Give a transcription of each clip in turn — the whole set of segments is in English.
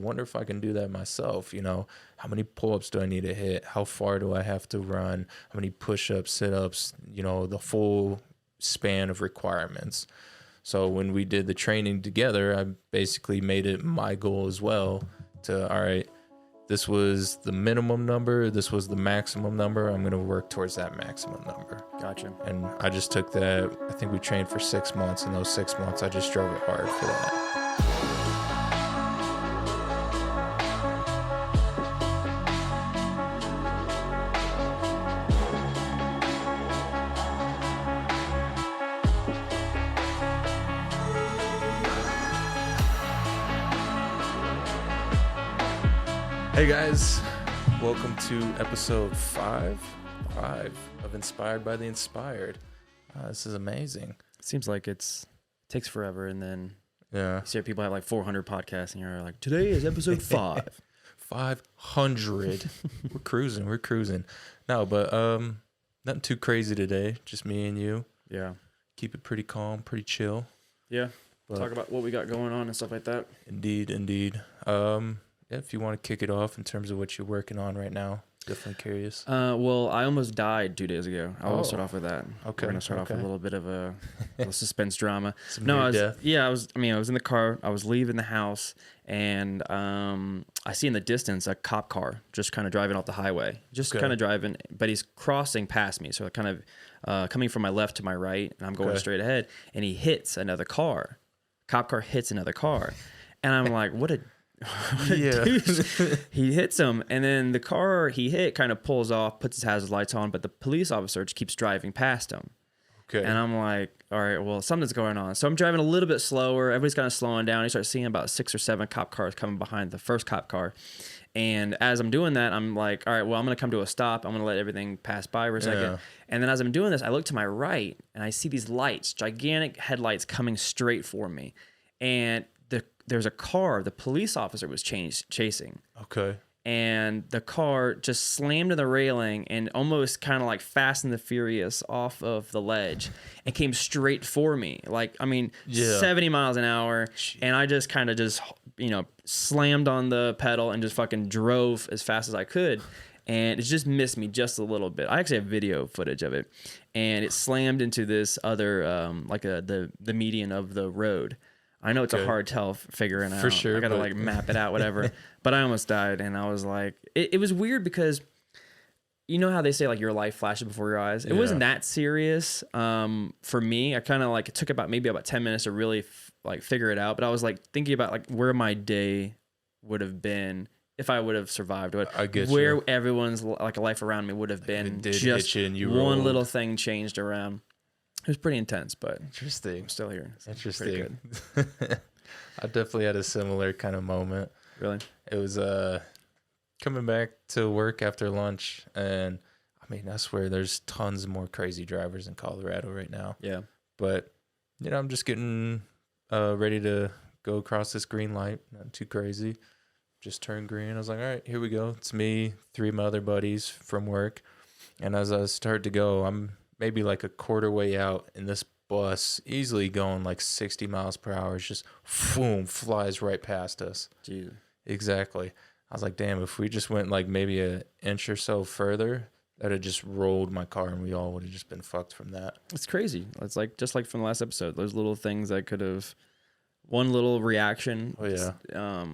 wonder if I can do that myself. You know, how many pull-ups do I need to hit? How far do I have to run? How many push-ups, sit-ups, you know, the full span of requirements. So when we did the training together, I basically made it my goal as well to, all right, this was the minimum number, this was the maximum number, I'm going to work towards that maximum number. Gotcha. And I just took that, I think we trained for 6 months, and those 6 months I just drove it hard for that. Hey guys, welcome to episode 5 of Inspired by the Inspired. This is amazing. Seems like it takes forever, and then Yeah, you see people have like 400 podcasts, and you're like, today is episode 5. 500. We're cruising. No, but nothing too crazy today. Just me and you. Yeah. Keep it pretty calm, pretty chill. Yeah. But Talk about what we got going on and stuff like that. Indeed. Yeah, if you want to kick it off in terms of what you're working on right now, definitely curious. Well, I almost died 2 days ago. I will start off with that. Okay. We're gonna start off with a little bit of a little suspense drama. Some No, near I was death. I was in the car. I was leaving the house, and I see in the distance a cop car just kind of driving off the highway, Okay. kind of driving, but he's crossing past me, so kind of coming from my left to my right, and I'm going Okay. straight ahead, and he hits another car. Cop car hits another car, and I'm like, what a Yeah. douche. He hits him, and then the car he hit kind of pulls off, puts his hazard lights on, but the police officer just keeps driving past him. Okay. And I'm like, all right, well, something's going on. So I'm driving a little bit slower. Everybody's kind of slowing down. You start seeing about 6 or 7 cop cars coming behind the first cop car. And as I'm doing that, I'm like, all right, well, I'm going to come to a stop. I'm going to let everything pass by for a second. Yeah. And then as I'm doing this, I look to my right, and I see these lights, gigantic headlights coming straight for me. And there's a car the police officer was chasing. Okay. And the car just slammed to the railing and almost kind of like Fast and the Furious off of the ledge and came straight for me. Like, I mean, Yeah. 70 miles an hour. Jeez. And I just kind of slammed on the pedal and just fucking drove as fast as I could. And it just missed me just a little bit. I actually have video footage of it. And it slammed into this other, the median of the road. I know it's a Okay. hard tell figuring out. For sure, I gotta but- like map it out, whatever. But I almost died, and I was like, it was weird because you know how they say like your life flashes before your eyes. It Yeah. wasn't that serious for me. I kind of like it took about 10 minutes to really figure it out. But I was like thinking about like where my day would have been if I would have survived. I get where you. everyone's like life around me would have been. It did Just hit you and you one rolled. little thing changed around. It was pretty intense, but Interesting. I'm still here. So it's pretty Interesting. good. I definitely had a similar kind of moment. Really? It was coming back to work after lunch, and I mean, I swear there's tons more crazy drivers in Colorado right now. Yeah. But you know, I'm just getting ready to go across this green light. Not too crazy. Just turned green. I was like, all right, here we go. It's me, 3 of my other buddies from work, and as I start to go, I'm maybe like a quarter way out, and this bus easily going like 60 miles per hour. It's just boom, flies right past us. Jeez. Exactly. I was like, damn, if we just went like maybe an inch or so further, that had just rolled my car and we all would have just been fucked from that. It's crazy. It's like just like from the last episode, those little things that could have one little reaction. Oh, yeah.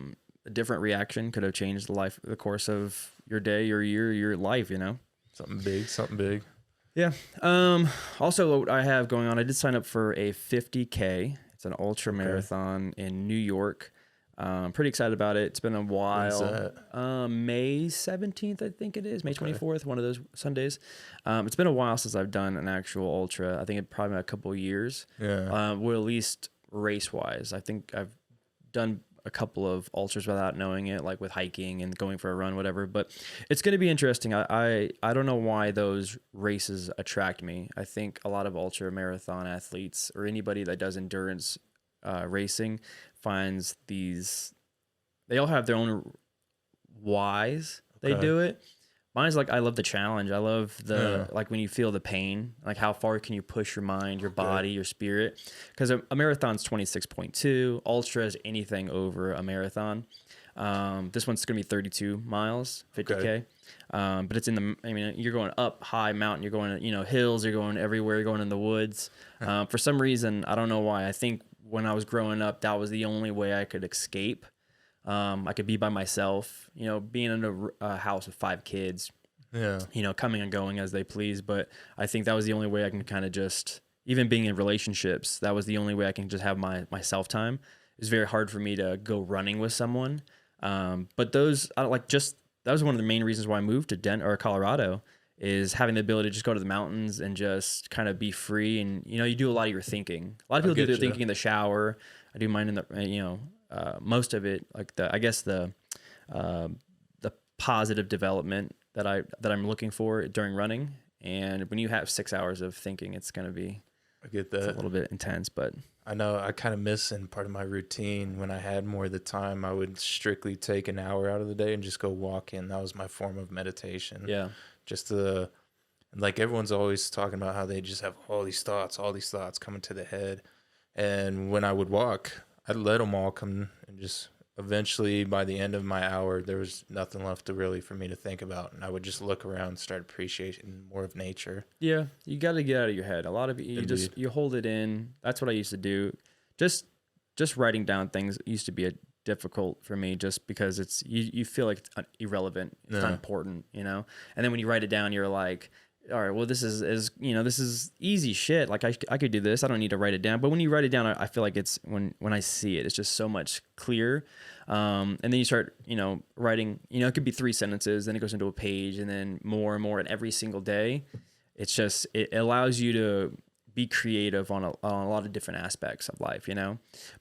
A different reaction could have changed the course of your day, your year, your life, you know? Something big. Yeah. Also what I have going on, I did sign up for a 50K. It's an ultra marathon in New York. Pretty excited about it. It's been a while. When's that? May 17th, I think it is. May 24th, one of those Sundays. It's been a while since I've done an actual ultra. I think it probably been a couple of years. Yeah. Well, at least race-wise. I think I've done a couple of ultras without knowing it, like with hiking and going for a run, whatever. But it's going to be interesting. I don't know why those races attract me. I think a lot of ultra marathon athletes or anybody that does endurance racing finds these. They all have their own whys they do it. Mine's like, I love the challenge. I love the, like when you feel the pain, like how far can you push your mind, your body, your spirit? Because a marathon's 26.2, ultra is anything over a marathon. This one's going to be 32 miles, 50K. Okay. But it's you're going up high mountain, you're going, hills, you're going everywhere, you're going in the woods. For some reason, I don't know why. I think when I was growing up, that was the only way I could escape. I could be by myself, being in a house with 5 kids, coming and going as they please. But I think that was the only way I can kind of just, even being in relationships, that was the only way I can just have my self time. It's very hard for me to go running with someone. But that was one of the main reasons why I moved to Denver or Colorado, is having the ability to just go to the mountains and just kind of be free. And, you do a lot of your thinking. A lot of people do their thinking in the shower. I do mine in the, most of it, like the positive development that I'm looking for during running. And when you have 6 hours of thinking, it's going to be, I get that. a little bit intense, but I know I kind of miss in part of my routine when I had more of the time, I would strictly take an hour out of the day and just go walking. That was my form of meditation. yeah. Just like everyone's always talking about how they just have all these thoughts coming to the head. And when I would walk, I'd let them all come, and just eventually by the end of my hour, there was nothing left for me to think about. And I would just look around and start appreciating more of nature. Yeah, you got to get out of your head. A lot of you hold it in. That's what I used to do. Just writing down things used to be difficult for me, just because it's you feel like it's irrelevant. It's not important, And then when you write it down, you're like, all right, well, this is this is easy shit. Like I could do this. I don't need to write it down. But when you write it down, I feel like it's when I see it, it's just so much clearer. And then you start, writing, it could be 3 sentences, then it goes into a page, and then more and more. And every single day, it allows you to be creative on a lot of different aspects of life,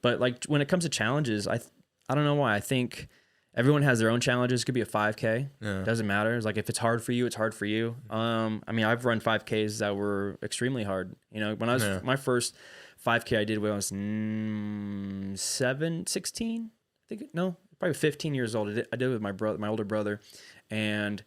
But like when it comes to challenges, I don't know why. I think everyone has their own challenges. It could be a 5K. Yeah. Doesn't matter. It's like, if it's hard for you, it's hard for you. I've run 5Ks that were extremely hard. When I was my first 5K I did when I was 16, probably 15 years old. I did it with my older brother. And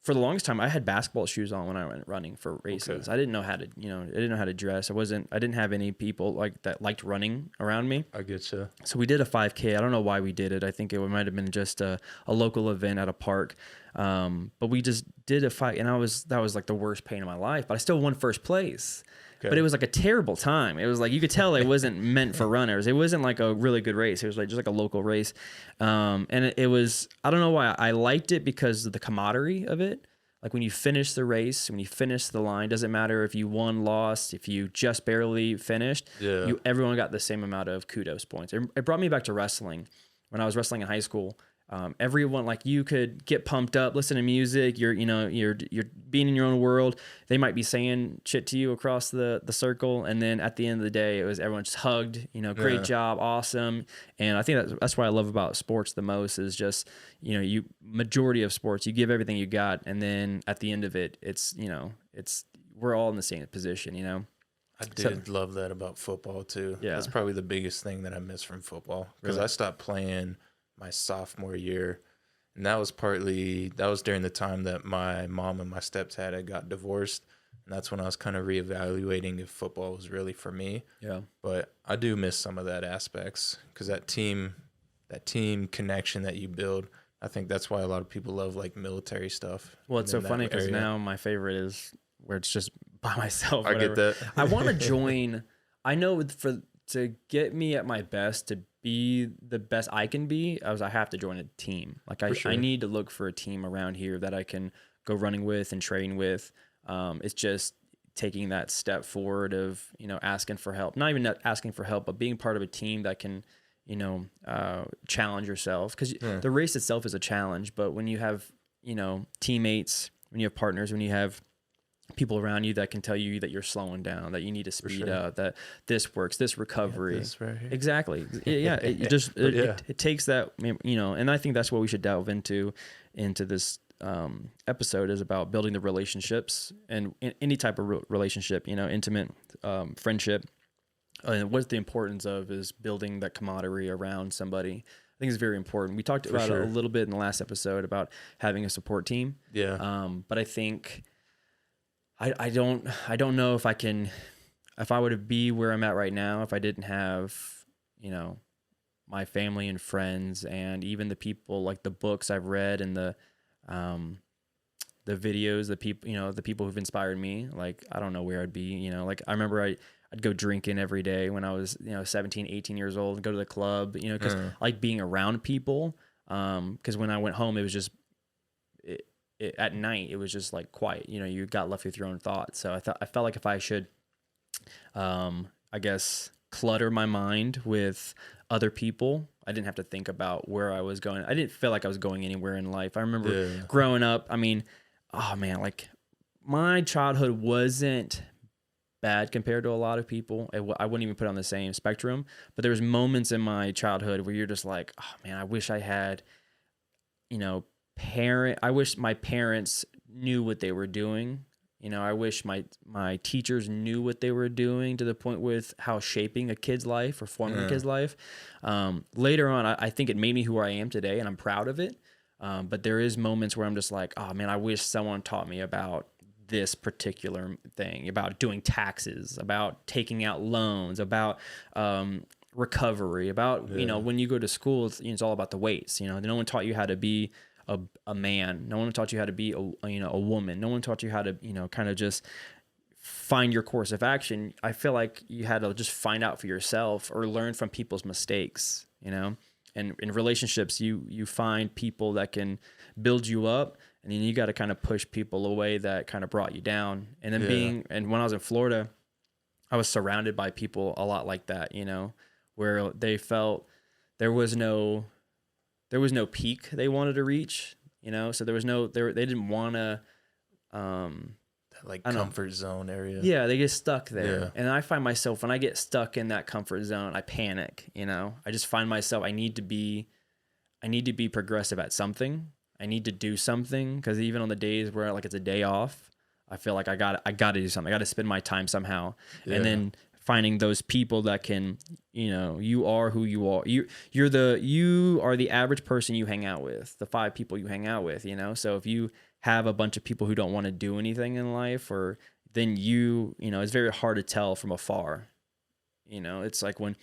for the longest time, I had basketball shoes on when I went running for races. Okay. I didn't know how to dress. I didn't have any people like that liked running around me. I get you. So we did a 5K. I don't know why we did it. I think it might have been just a local event at a park. But we just did a 5, and that was like the worst pain of my life, but I still won first place. Okay. But it was like a terrible time. It was like, you could tell it wasn't meant for runners. It wasn't like a really good race. It was like just like a local race. And it was, I don't know why I liked it, because of the camaraderie of it. Like when you finish the race, when you finish the line, doesn't matter if you won, lost, if you just barely finished, everyone got the same amount of kudos points. It brought me back to wrestling. When I was wrestling in high school, everyone, like, you could get pumped up, listen to music. You're being in your own world. They might be saying shit to you across the circle, and then at the end of the day, it was everyone just hugged. Great job, awesome. And I think that's what I love about sports the most, is just majority of sports, you give everything you got, and then at the end of it, it's we're all in the same position. I did love that about football too. Yeah, that's probably the biggest thing that I miss from football, because I stopped playing my sophomore year, and that was during the time that my mom and my stepdad had got divorced, and that's when I was kind of reevaluating if football was really for me. Yeah, but I do miss some of that aspects, because that team connection that you build, I think that's why a lot of people love like military stuff. Well, it's so funny, because now my favorite is where it's just by myself. I get that. I want to join. I know to get me at my best, to be the best I can be, I have to join a team. Like I need to look for a team around here that I can go running with and train with. It's just taking that step forward of, asking for help, not even asking for help, but being part of a team that can, challenge yourself. Because the race itself is a challenge, but when you have, teammates, when you have partners, when you have people around you that can tell you that you're slowing down, that you need to speed up, that this works, this recovery. This right here. Exactly. Yeah. It takes that, and I think that's what we should delve into this episode, is about building the relationships, and any type of relationship, intimate, friendship. And what the importance of is building that camaraderie around somebody. I think it's very important. We talked about it a little bit in the last episode about having a support team. Yeah. But I think I don't know if I would be where I'm at right now if I didn't have, my family and friends, and even the people, like the books I've read and the videos, the people, the people who've inspired me. Like, I don't know where I'd be, like I remember I'd go drinking every day when I was, 17, 18 years old, and go to the club, cause I like being around people. Cause when I went home, it was just, at night, it was just like quiet, you got left with your own thoughts. So I felt like if I should, I guess, clutter my mind with other people, I didn't have to think about where I was going. I didn't feel like I was going anywhere in life. I remember growing up, I mean, oh man, like my childhood wasn't bad compared to a lot of people. I wouldn't even put it on the same spectrum, but there was moments in my childhood where you're just like, oh man, I wish I had, I wish my parents knew what they were doing. I wish my teachers knew what they were doing, to the point with how shaping a kid's life or forming a kid's life. Later on, I think it made me who I am today, and I'm proud of it. But there is moments where I'm just like, oh man, I wish someone taught me about this particular thing, about doing taxes, about taking out loans, about recovery, about, when you go to school, it's all about the weights. No one taught you how to be a man. No one taught you how to be a woman. No one taught you how to, kind of just find your course of action. I feel like you had to just find out for yourself or learn from people's mistakes, and in relationships, you find people that can build you up, and then you got to kind of push people away that kind of brought you down. And then and when I was in Florida, I was surrounded by people a lot like that, where they felt there was no peak they wanted to reach, so there was they didn't want to, like comfort zone area. Yeah, they get stuck there. Yeah. And I find myself, when I get stuck in that comfort zone, I panic, I just find myself, I need to be progressive at something. I need to do something, because even on the days where like it's a day off, I feel like I got to do something. I got to spend my time somehow. Yeah. And then finding those people that can, you are who you are. You are the average person you hang out with, the 5 people you hang out with, So if you have a bunch of people who don't want to do anything in life, or then it's very hard to tell from afar. It's like when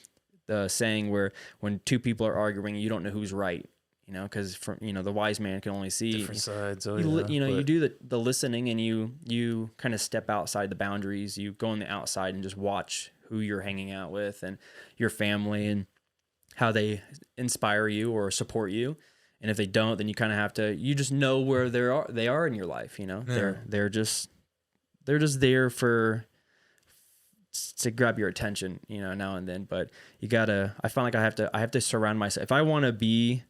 the saying where when 2 people are arguing, you don't know who's right, because from, the wise man can only see different sides. You do the listening, and you kind of step outside the boundaries. You go on the outside and just watch who you're hanging out with and your family, and how they inspire you or support you. And if they don't, then you kind of have to, you just know where they are in your life. They're just there to grab your attention, now and then. But I find like I have to surround myself. If I want to be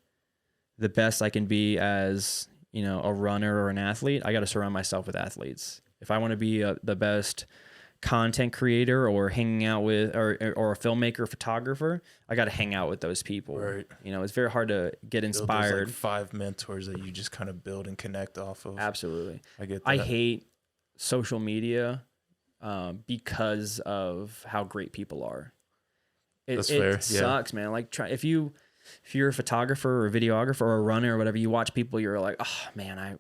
the best I can be as, a runner or an athlete, I got to surround myself with athletes. If I want to be the best content creator or hanging out with, or a filmmaker, photographer, I got to hang out with those people. Right. It's very hard to get inspired. Those, like, 5 mentors that you just kind of build and connect off of. Absolutely. I get that. I hate social media because of how great people are. That's fair. It sucks, man. Like, if you're a photographer or a videographer or a runner or whatever, you watch people, you're like, oh man,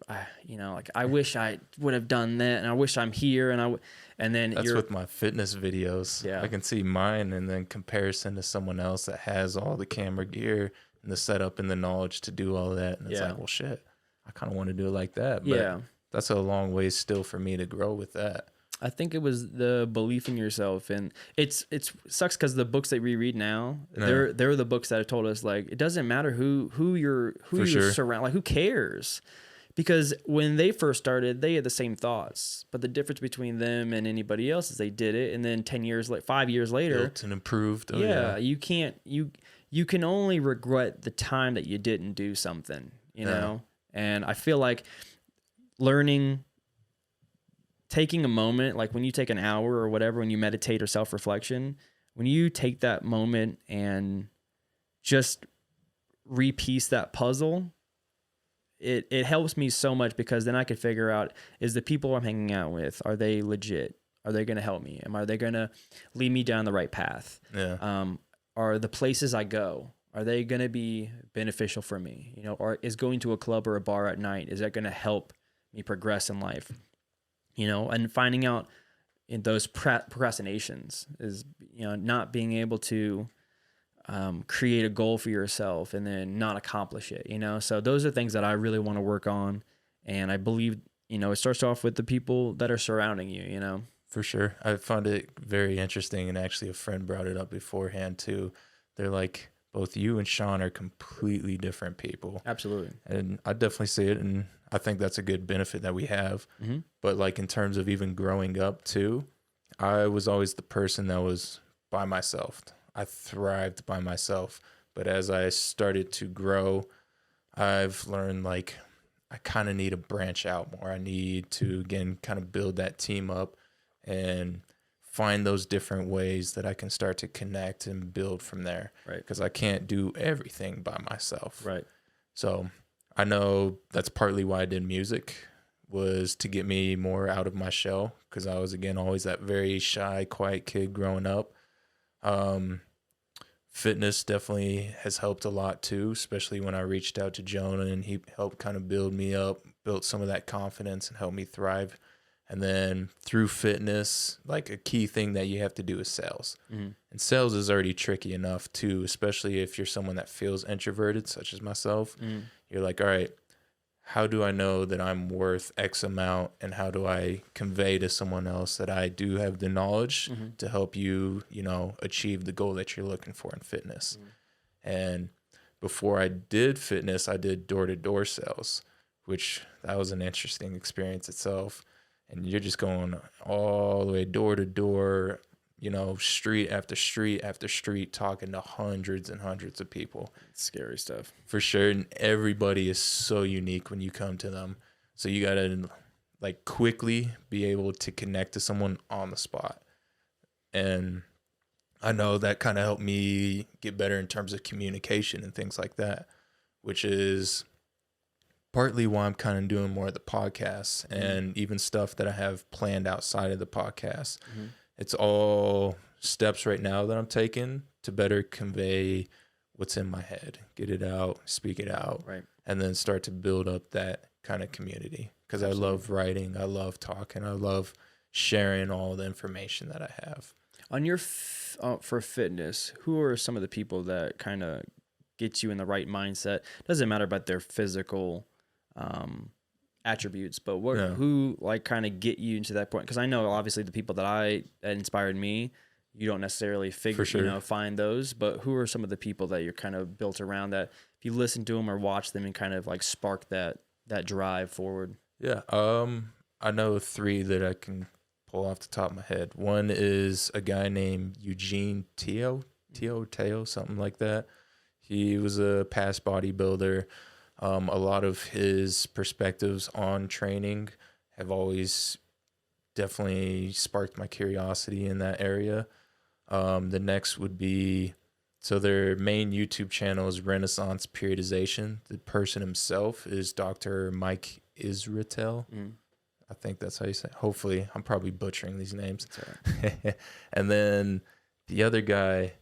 I wish I would have done that, and I wish I'm here, and then that's with my fitness videos. Yeah, I can see mine, and then comparison to someone else that has all the camera gear and the setup and the knowledge to do all that, and it's like, well, shit, I kind of want to do it like that. But that's a long way still for me to grow with that. I think it was the belief in yourself, and it sucks because the books that we read now, they're the books that have told us, like, it doesn't matter who you're surrounded, like, who cares? Because when they first started, they had the same thoughts, but the difference between them and anybody else is they did it, and then 5 years later, built and improved. You can't, you can only regret the time that you didn't do something, know. And I feel like taking a moment, like when you take an hour or whatever, when you meditate or self-reflection, when you take that moment and just repiece that puzzle, it helps me so much, because then I can figure out, is the people I'm hanging out with, are they legit? Are they going to help me? Are they going to lead me down the right path? Yeah. Are the places I go, are they going to be beneficial for me? Or is going to a club or a bar at night, is that going to help me progress in life? And finding out in those procrastinations is, not being able to create a goal for yourself and then not accomplish it, you know? So those are things that I really want to work on. And I believe, you know, it starts off with the people that are surrounding you, you know? For sure. I found it very interesting. And actually, a friend brought it up beforehand, too. They're like, both you and Sean are completely different people. Absolutely. And I definitely see it. And I think that's a good benefit that we have. Mm-hmm. But like in terms of even growing up, too, I was always the person that was by myself. I thrived by myself. But as I started to grow, I've learned like I kind of need to branch out more. I need to, again, kind of build that team up and find those different ways that I can start to connect and build from there. Right. Because I can't do everything by myself. Right. So I know that's partly why I did music, was to get me more out of my shell. Because I was, again, always that very shy, quiet kid growing up. Fitness definitely has helped a lot too, especially when I reached out to Jonah and he helped kind of build me up, built some of that confidence and helped me thrive. And then through fitness, like a key thing that you have to do is sales. Mm-hmm. And sales is already tricky enough too, especially if you're someone that feels introverted, such as myself. Mm-hmm. You're like, all right, how do I know that I'm worth X amount? And how do I convey to someone else that I do have the knowledge Mm-hmm. to help you, you know, achieve the goal that you're looking for in fitness? Mm-hmm. And before I did fitness, I did door-to-door sales, which that was an interesting experience itself. And you're just going all the way door to door, you know, street after street after street, talking to hundreds and hundreds of people. It's scary stuff. For sure. And everybody is so unique when you come to them. So you got to like quickly be able to connect to someone on the spot. And I know that kind of helped me get better in terms of communication and things like that, which is partly why I'm kind of doing more of the podcasts and even stuff that I have planned outside of the podcast. Mm-hmm. It's all steps right now that I'm taking to better convey what's in my head, get it out, speak it out, right, and then start to build up that kind of community. Because I love writing, I love talking, I love sharing all the information that I have. On your for fitness, who are some of the people that kind of get you in the right mindset? Doesn't matter about their physical attributes, but who like kind of get you into that point? Because I know obviously the people that inspired me, you don't necessarily find those, but who are some of the people that you're kind of built around that if you listen to them or watch them and kind of like spark that drive forward? Yeah. I know 3 that I can pull off the top of my head. One is a guy named Eugene Teo, something like that. He was a past bodybuilder. A lot of his perspectives on training have always definitely sparked my curiosity in that area. The next would be, so their main YouTube channel is Renaissance Periodization. The person himself is Dr. Mike Israetel. Mm. I think that's how you say it. Hopefully, I'm probably butchering these names. Right. And then the other guy,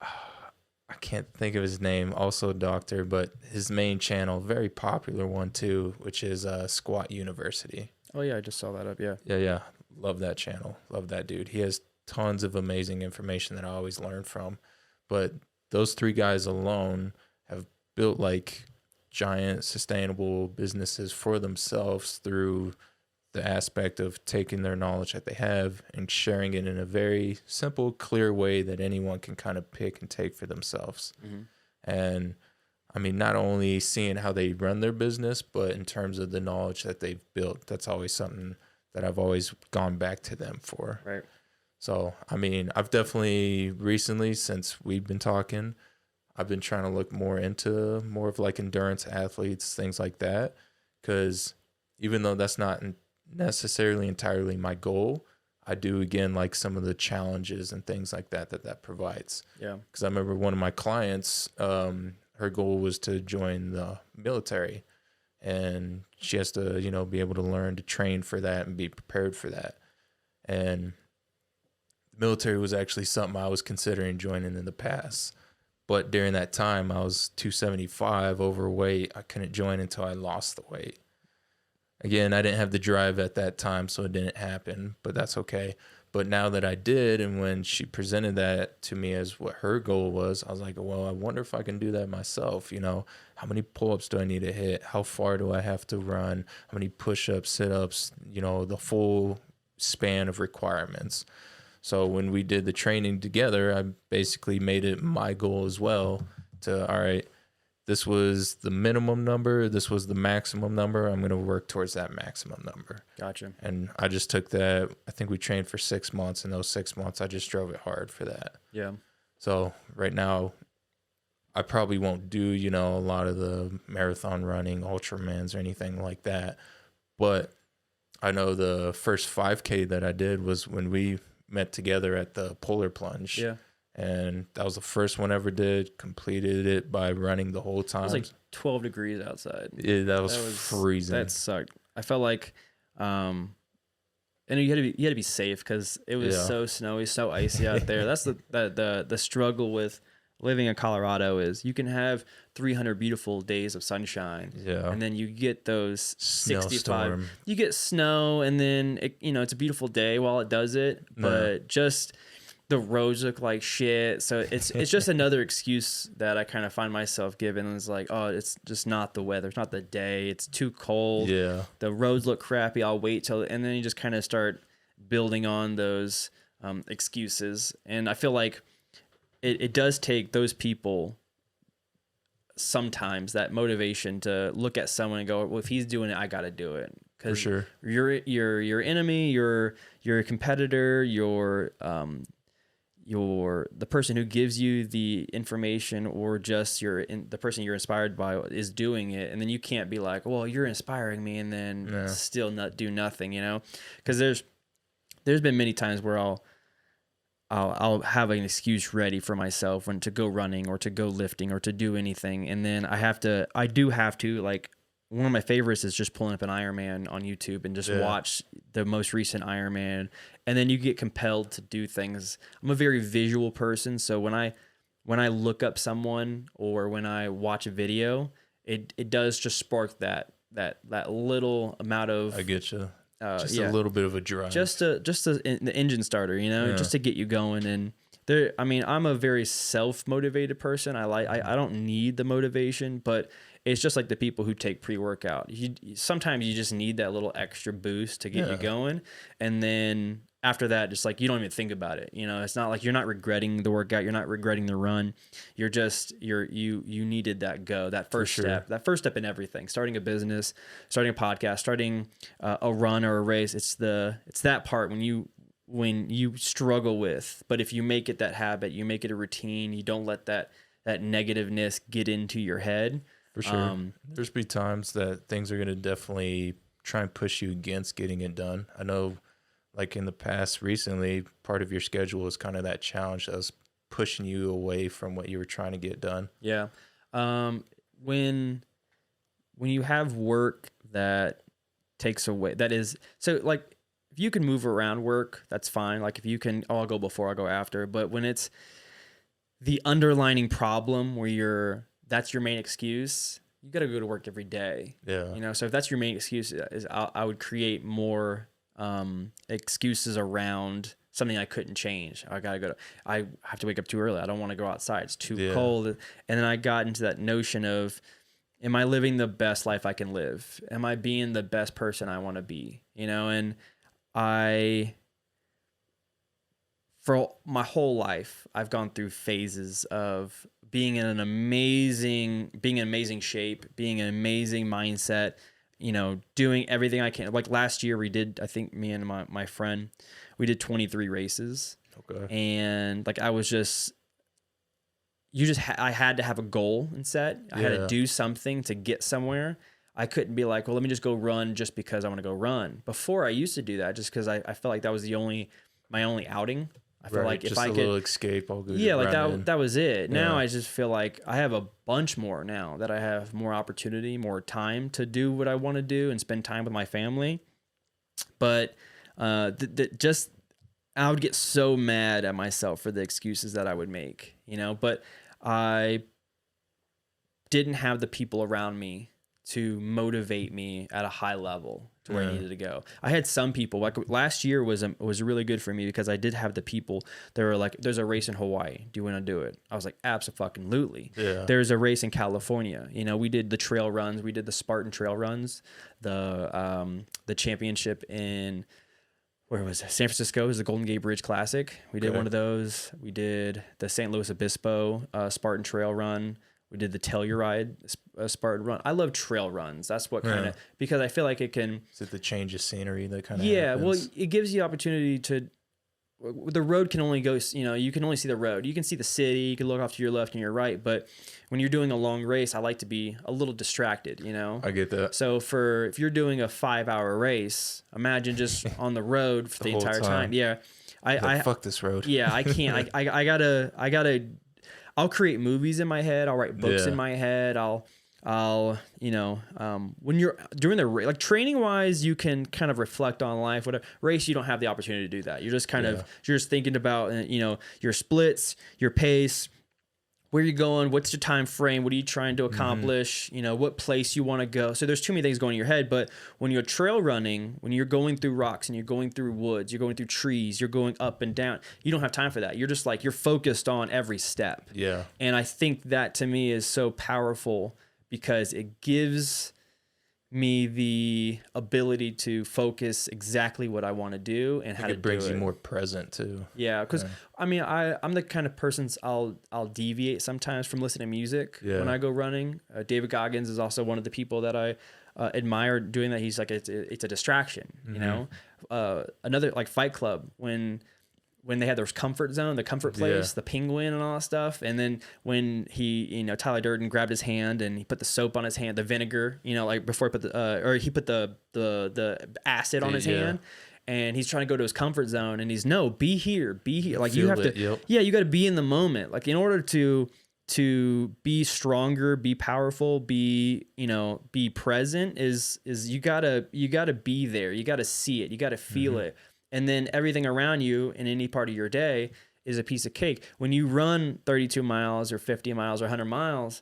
I can't think of his name, also a doctor, but his main channel, very popular one too, which is Squat University. Oh yeah, I just saw that up, yeah. Yeah. Love that channel. Love that dude. He has tons of amazing information that I always learn from. But those 3 guys alone have built like giant sustainable businesses for themselves through the aspect of taking their knowledge that they have and sharing it in a very simple, clear way that anyone can kind of pick and take for themselves. Mm-hmm. And I mean, not only seeing how they run their business, but in terms of the knowledge that they've built, that's always something that I've always gone back to them for. Right. So, I mean, I've definitely recently, since we've been talking, I've been trying to look more into more of like endurance athletes, things like that. Because even though that's not necessarily entirely my goal, I do, again, like some of the challenges and things like that provides. Yeah. Because I remember one of my clients, her goal was to join the military. And she has to, you know, be able to learn to train for that and be prepared for that. And the military was actually something I was considering joining in the past. But during that time, I was 275 overweight. I couldn't join until I lost the weight. Again, I didn't have the drive at that time, so it didn't happen, but that's okay. But now that I did, and when she presented that to me as what her goal was, I was like, well, I wonder if I can do that myself. You know, how many pull-ups do I need to hit? How far do I have to run? How many push-ups, sit-ups, you know, the full span of requirements. So when we did the training together, I basically made it my goal as well to, all right, this was the minimum number, this was the maximum number. I'm going to work towards that maximum number. Gotcha. And I just took that. I think we trained for 6 months. And those 6 months, I just drove it hard for that. Yeah. So right now, I probably won't do, you know, a lot of the marathon running, Ultramans or anything like that. But I know the first 5K that I did was when we met together at the Polar Plunge. Yeah. And that was the first one I ever did. Completed it by running the whole time. It was like 12 degrees outside. Yeah, that was freezing. That sucked. I felt like, and you had to be safe because it was so snowy, so icy out there. That's the struggle with living in Colorado is you can have 300 beautiful days of sunshine, and then you get those 65. Snowstorm. You get snow, and then it's a beautiful day while it does it, but just the roads look like shit. So it's just another excuse that I kind of find myself giving. It's like, oh, it's just not the weather, it's not the day, it's too cold. Yeah, the roads look crappy. I'll wait till, and then you just kind of start building on those excuses. And I feel like it does take those people sometimes that motivation to look at someone and go, well, if he's doing it, I got to do it. for sure. You're your enemy, you're a competitor, you're the person who gives you the information, or just the person you're inspired by is doing it, and then you can't be like, well, you're inspiring me, and then still not do nothing, because there's been many times where I'll have an excuse ready for myself when to go running or to go lifting or to do anything, and then I do have to like. One of my favorites is just pulling up an Ironman on YouTube and just watch the most recent Ironman. And then you get compelled to do things. I'm a very visual person. So when I look up someone or when I watch a video, it does just spark that little amount of, I get you. Just a little bit of a drive. Just the engine starter, just to get you going. And I'm a very self-motivated person. I don't need the motivation, but it's just like the people who take pre-workout. Sometimes you just need that little extra boost to get you going. And then after that, just like, you don't even think about it. It's not like you're not regretting the workout. You're not regretting the run. You're just, you needed that that first step in everything, starting a business, starting a podcast, starting a run or a race. It's that part when you struggle with, but if you make it that habit, you make it a routine, you don't let that negativeness get into your head. For sure. There's be times that things are going to definitely try and push you against getting it done. I know, like in the past recently, part of your schedule was kind of that challenge that was pushing you away from what you were trying to get done. Yeah. When you have work that takes away, that is, so like, if you can move around work, that's fine. Like if you can, I'll go before, I'll go after. But when it's the underlining problem where that's your main excuse, you got to go to work every day. Yeah. So if that's your main excuse, I would create more excuses around something I couldn't change. I have to wake up too early. I don't want to go outside. It's too cold. And then I got into that notion of, am I living the best life I can live? Am I being the best person I want to be? And for my whole life, I've gone through phases of being in amazing shape, being in an amazing mindset, doing everything I can. Like last year we did, I think me and my friend, we did 23 races. Okay. And like, I was just, I had to have a goal and set. I had to do something to get somewhere. I couldn't be like, well, let me just go run just because I want to go run. Before I used to do that just because I felt like that was my only outing. I feel like if I could, just a little escape, I'll go. Yeah, like that was it. Now I just feel like I have a bunch more now that I have more opportunity, more time to do what I want to do and spend time with my family. But just I would get so mad at myself for the excuses that I would make, But I didn't have the people around me to motivate me at a high level to where I needed to go. I had some people, like last year was really good for me because I did have the people that were like, there's a race in Hawaii. Do you want to do it? I was like, absolutely. Yeah. There's a race in California. You know, we did the trail runs. We did the Spartan trail runs, the championship in, where was it? San Francisco is the Golden Gate Bridge Classic. We did one of those. We did the St. Louis Obispo Spartan trail run. We did the Telluride Spartan run. I love trail runs. That's what kind of, because I feel like it can. Is it the change of scenery that kind of happens? Well, happens? it gives you the opportunity to, the road can only go, you know, you can only see the road. You can see the city, you can look off to your left and your right. But when you're doing a long race, I like to be a little distracted, you know? I get that. So if you're doing a 5-hour race, imagine just on the road for the entire time. Yeah. Fuck this road. Yeah, I can't. I gotta, I'll create movies in my head. I'll write books in my head. I'll, you know, when you're during the race, like training wise, you can kind of reflect on life. Whatever race, you don't have the opportunity to do that. You're just kind of, you're just thinking about, you know, your splits, your pace, where you're going, what's your time frame, what are you trying to accomplish, you know, what place you want to go. So there's too many things going in your head. But when you're trail running, when you're going through rocks and you're going through woods, you're going through trees, you're going up and down, you don't have time for that. You're just like, you're focused on every step. Yeah. And I think that to me is so powerful because it gives me the ability to focus exactly what I want to do and how to do it. It brings you more present too. Yeah, because I mean, I'm the kind of person I'll deviate sometimes from listening to music when I go running. David Goggins is also one of the people that I admire doing that. He's like, it's a distraction, you know. Another like Fight Club when they had their comfort zone, the comfort place, the penguin and all that stuff. And then when he, you know, Tyler Durden grabbed his hand and he put the soap on his hand, the vinegar, you know, like before he put he put the acid on his hand, and he's trying to go to his comfort zone and be here. Like you have to, you got to be in the moment. Like in order to be stronger, be powerful, be present is you gotta be there. You gotta see it. You gotta feel it. And then everything around you in any part of your day is a piece of cake. When you run 32 miles or 50 miles or 100 miles,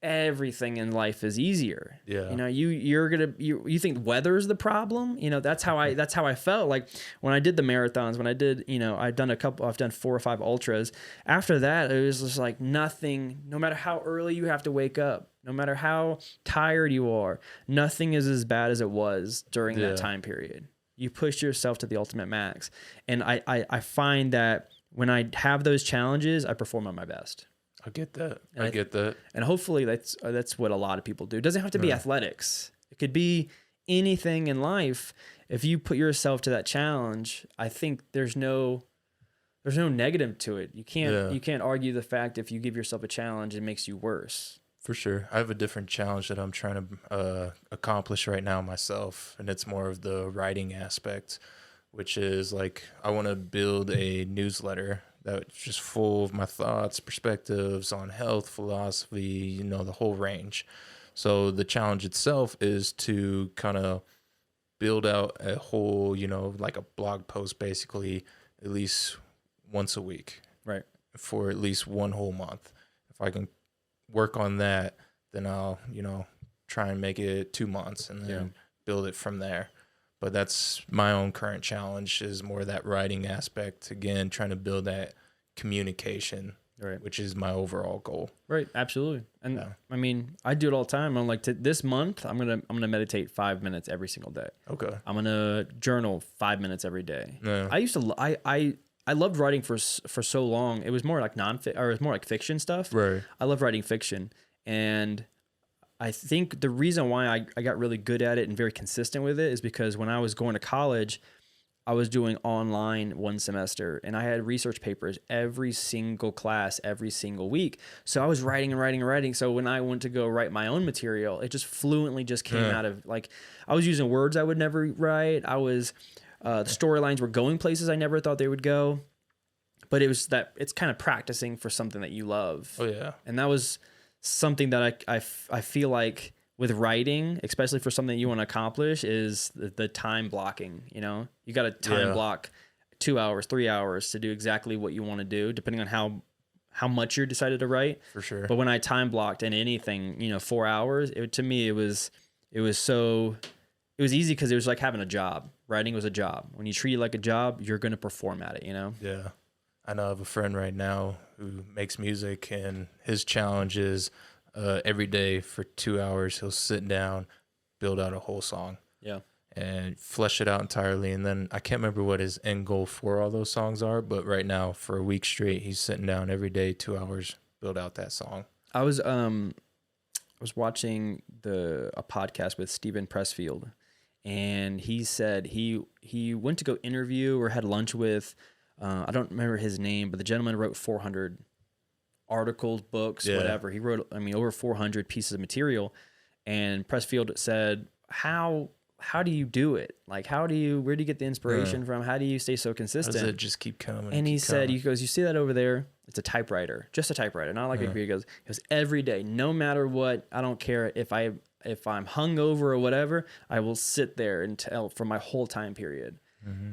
everything in life is easier. Yeah. You know, you think weather's the problem. You know, that's how I felt like when I did the marathons, when I did, you know, I've done 4 or 5 ultras. After that, it was just like nothing, no matter how early you have to wake up, no matter how tired you are, nothing is as bad as it was during that time period. You push yourself to the ultimate max. And I find that when I have those challenges, I perform at my best. I get that. I get that. And hopefully that's what a lot of people do. It doesn't have to be athletics. It could be anything in life. If you put yourself to that challenge, I think there's no negative to it. You can't argue the fact if you give yourself a challenge, it makes you worse. For sure. I have a different challenge that I'm trying to accomplish right now myself, and it's more of the writing aspect, which is like I want to build a newsletter that's just full of my thoughts, perspectives on health, philosophy, you know, the whole range. So the challenge itself is to kind of build out a whole, you know, like a blog post basically at least once a week. Right. For at least one whole month. If I can work on that, then I'll, you know, try and make it 2 months and then build it from there. But that's my own current challenge, is more that writing aspect. Again, trying to build that communication, which is my overall goal. Right, absolutely. And I mean, I do it all the time. I'm like, this month, I'm gonna meditate 5 minutes every single day. Okay. I'm gonna journal 5 minutes every day. Yeah. I loved writing for so long. It was more like it was more like fiction stuff. Right. I love writing fiction, and I think the reason why I got really good at it and very consistent with it is because when I was going to college, I was doing online one semester, and I had research papers every single class, every single week. So I was writing and writing and writing. So when I went to go write my own material, it just fluently just came out of, like, I was using words I would never write. The storylines were going places I never thought they would go. But it's kind of practicing for something that you love. Oh yeah. And that was something that I feel like with writing, especially for something you want to accomplish, is the time blocking. You know, you got to time block 2 hours, 3 hours to do exactly what you want to do, depending on how much you decided to write. For sure. But when I time blocked in anything, 4 hours, to me, it was easy because it was like having a job. Writing was a job. When you treat it like a job, you're going to perform at it, Yeah. I know I have a friend right now who makes music, and his challenge is every day for 2 hours, he'll sit down, build out a whole song. Yeah. And flesh it out entirely. And then I can't remember what his end goal for all those songs are, but right now for a week straight, he's sitting down every day, 2 hours, build out that song. I was watching a podcast with Steven Pressfield, and he said he went to go interview or had lunch with, I don't remember his name, but the gentleman wrote 400 articles, books, whatever. He wrote, over 400 pieces of material. And Pressfield said, how do you do it? Like, where do you get the inspiration from? How do you stay so consistent? How does it just keep coming? And he said, you see that over there? It's a typewriter, just a typewriter, not like a computer. He goes, every day, no matter what, I don't care if I'm hungover or whatever, I will sit there until for my whole time period.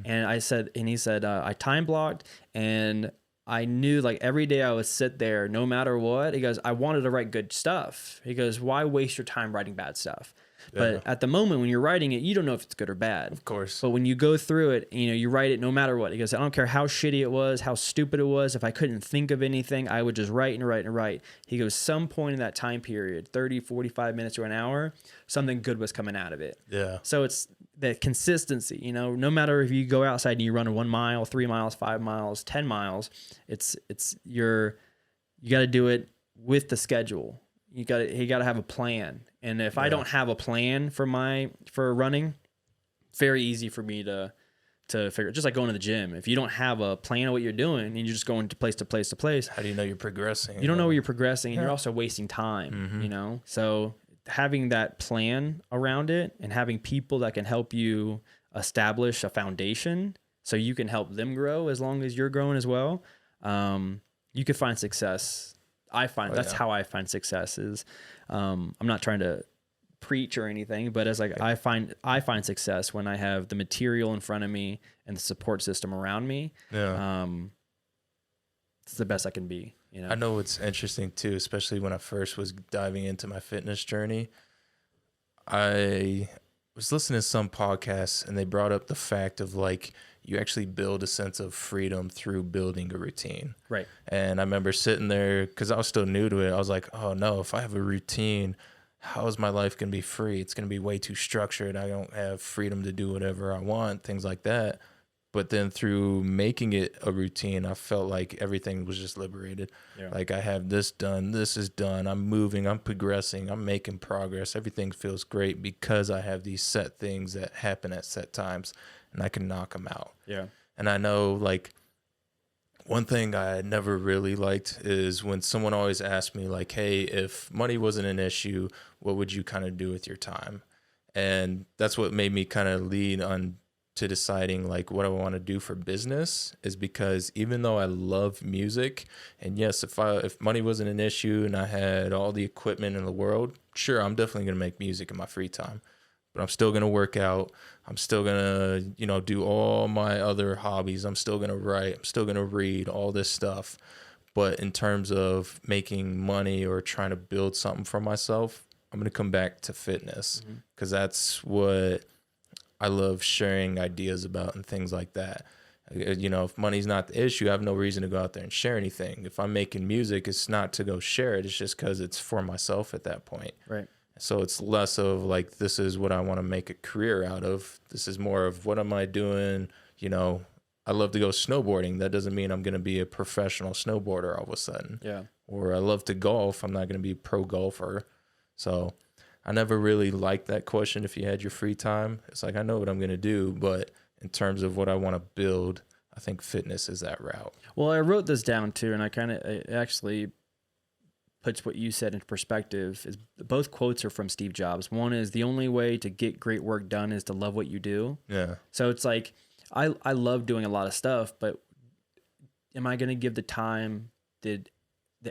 And he said, I time blocked, and I knew like every day I would sit there, no matter what. He goes, I wanted to write good stuff. He goes, why waste your time writing bad stuff? But at the moment when you're writing it, you don't know if it's good or bad. Of course. But when you go through it, you write it no matter what. He goes, I don't care how shitty it was, how stupid it was. If I couldn't think of anything, I would just write and write and write. He goes, some point in that time period, 30, 45 minutes or an hour, something good was coming out of it. Yeah. So it's the consistency, no matter if you go outside and you run 1 mile, 3 miles, 5 miles, 10 miles, you got to do it with the schedule. You got to have a plan. And if I don't have a plan for running, very easy for me to figure, just like going to the gym. If you don't have a plan of what you're doing and you're just going to place to place to place, how do you know you're progressing? You don't know where you're progressing, and you're also wasting time, So having that plan around it and having people that can help you establish a foundation so you can help them grow as long as you're growing as well, you could find success. That's how I find success is, I'm not trying to preach or anything, but as like, I find success when I have the material in front of me and the support system around me. Yeah. It's the best I can be, I know it's interesting too, especially when I first was diving into my fitness journey. I was listening to some podcasts and they brought up the fact of like, you actually build a sense of freedom through building a routine. Right. And I remember sitting there, because I was still new to it. I was like, oh no, if I have a routine, how is my life going to be free? It's going to be way too structured. I don't have freedom to do whatever I want, things like that. But then through making it a routine, I felt like everything was just liberated. Yeah. Like I have this done, this is done. I'm moving, I'm progressing, I'm making progress. Everything feels great because I have these set things that happen at set times. And I can knock them out. Yeah. And I know like one thing I never really liked is when someone always asked me like, hey, if money wasn't an issue, what would you kind of do with your time? And that's what made me kind of lead on to deciding like what I want to do for business, is because even though I love music, and yes, if money wasn't an issue and I had all the equipment in the world, sure, I'm definitely going to make music in my free time. But I'm still going to work out. I'm still going to, do all my other hobbies. I'm still going to write. I'm still going to read, all this stuff. But in terms of making money or trying to build something for myself, I'm going to come back to fitness because that's what I love sharing ideas about and things like that. If money's not the issue, I have no reason to go out there and share anything. If I'm making music, it's not to go share it. It's just because it's for myself at that point. Right. So it's less of like, this is what I want to make a career out of. This is more of what am I doing? I love to go snowboarding. That doesn't mean I'm going to be a professional snowboarder all of a sudden. Yeah. Or I love to golf. I'm not going to be a pro golfer. So I never really liked that question. If you had your free time, it's like, I know what I'm going to do, but in terms of what I want to build, I think fitness is that route. Well, I wrote this down too, and it actually puts what you said into perspective. Is both quotes are from Steve Jobs. One is, the only way to get great work done is to love what you do. Yeah. So it's like, I love doing a lot of stuff, but am I going to give the time, the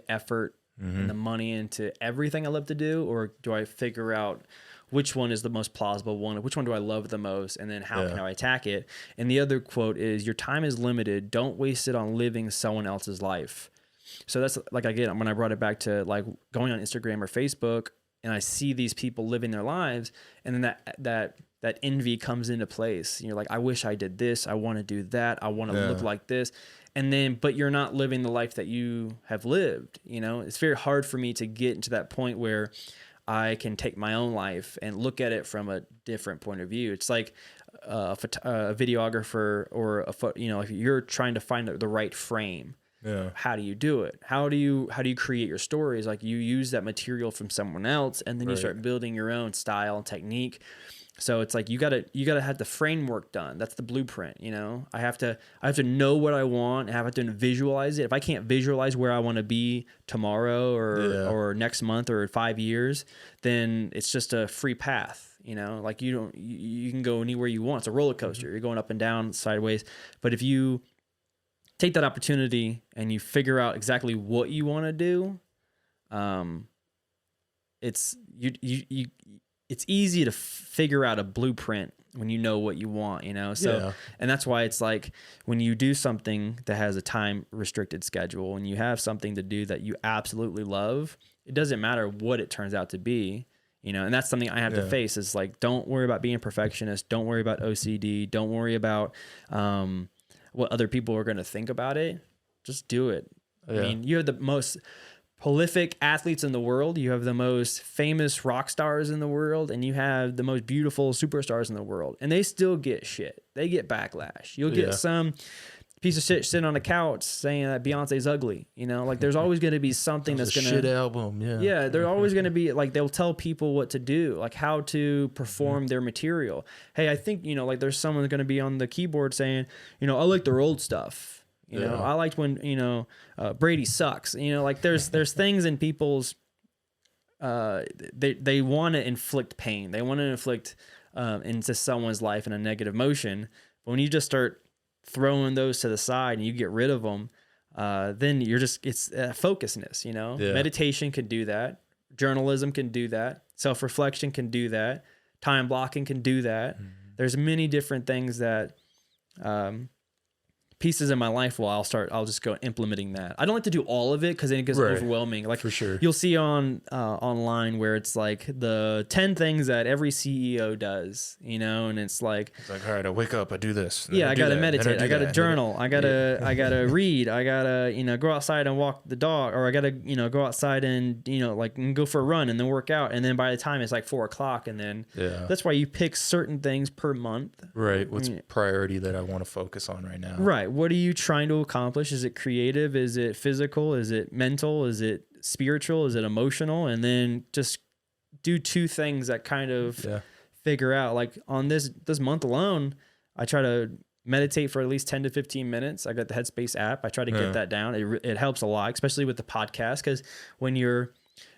effort, and the money into everything I love to do? Or do I figure out which one is the most plausible one? Which one do I love the most? And then how can I attack it? And the other quote is, your time is limited. Don't waste it on living someone else's life. So that's like, again, when I brought it back to like going on Instagram or Facebook and I see these people living their lives, and then that envy comes into place. And you're like, I wish I did this. I want to do that. I want to look like this. And then, but you're not living the life that you have lived. You know, it's very hard for me to get into that point where I can take my own life and look at it from a different point of view. It's like a videographer or if you're trying to find the right frame. Yeah. How do you do it? How do you create your stories? Like, you use that material from someone else, and then you start building your own style and technique. So it's like you gotta have the framework done. That's the blueprint. You know, I have to know what I want. I have to visualize it. If I can't visualize where I want to be tomorrow or next month or 5 years, then it's just a free path. You know, like you can go anywhere you want. It's a roller coaster. You're going up and down, sideways. But if you take that opportunity and you figure out exactly what you want to do, it's easy to figure out a blueprint when you know what you want, you know? So, and that's why it's like when you do something that has a time restricted schedule and you have something to do that you absolutely love, it doesn't matter what it turns out to be, you know? And that's something I have to face is like, don't worry about being a perfectionist. Don't worry about OCD. Don't worry about, what other people are going to think about it. Just do it. I mean, you have the most prolific athletes in the world. You have the most famous rock stars in the world, and you have the most beautiful superstars in the world, and they still get shit. They get backlash. You'll get some piece of shit sitting on a couch saying that Beyonce's ugly. You know, like there's always going to be something that's going to shit album. Yeah. They're always going to be like, they'll tell people what to do, like how to perform their material. Hey, I think, you know, like there's someone going to be on the keyboard saying, you know, I like their old stuff. You know, I liked when, you know, Brady sucks, you know, like there's things in people's, they want to inflict pain. They want to inflict, into someone's life in a negative motion. But when you just start throwing those to the side and you get rid of them, then it's focusness, you know. Meditation can do that. Journalism can do that. Self-reflection can do that. Time blocking can do that. There's many different things that pieces in my life where I'll just go implementing that. I don't like to do all of it because then it gets overwhelming. Like, for sure, you'll see on online where it's like the 10 things that every CEO does, you know, and it's like all right, I wake up, I do this. I gotta meditate, I gotta journal, I gotta read, I gotta, you know, go outside and walk the dog, or I gotta, you know, go outside and, you know, like go for a run and then work out, and then by the time it's like 4:00, and then that's why you pick certain things per month. Right. What's priority that I want to focus on right now? Right. What are you trying to accomplish? Is it creative? Is it physical? Is it mental? Is it spiritual? Is it emotional? And then just do 2 things that kind of figure out, like on this month alone, I try to meditate for at least 10 to 15 minutes. I got the Headspace app. I try to get that down. It helps a lot, especially with the podcast. Cause when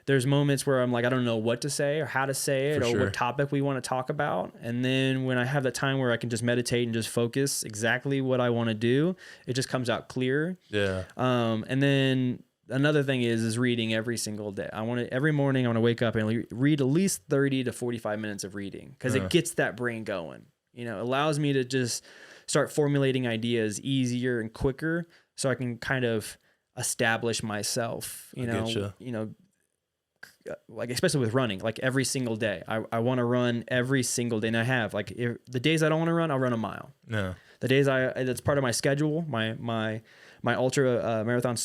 there's moments where I'm like, I don't know what to say or how to say it or what topic we want to talk about. And then when I have that time where I can just meditate and just focus exactly what I want to do, it just comes out clear. Yeah. And then another thing is reading every single day. Every morning I want to wake up and read at least 30 to 45 minutes of reading, because it gets that brain going. You know, it allows me to just start formulating ideas easier and quicker, so I can kind of establish myself, you know, like especially with running, like every single day, I want to run every single day. And I have, like, the days I don't want to run, I'll run a mile. No, the days that's part of my schedule, my ultra marathon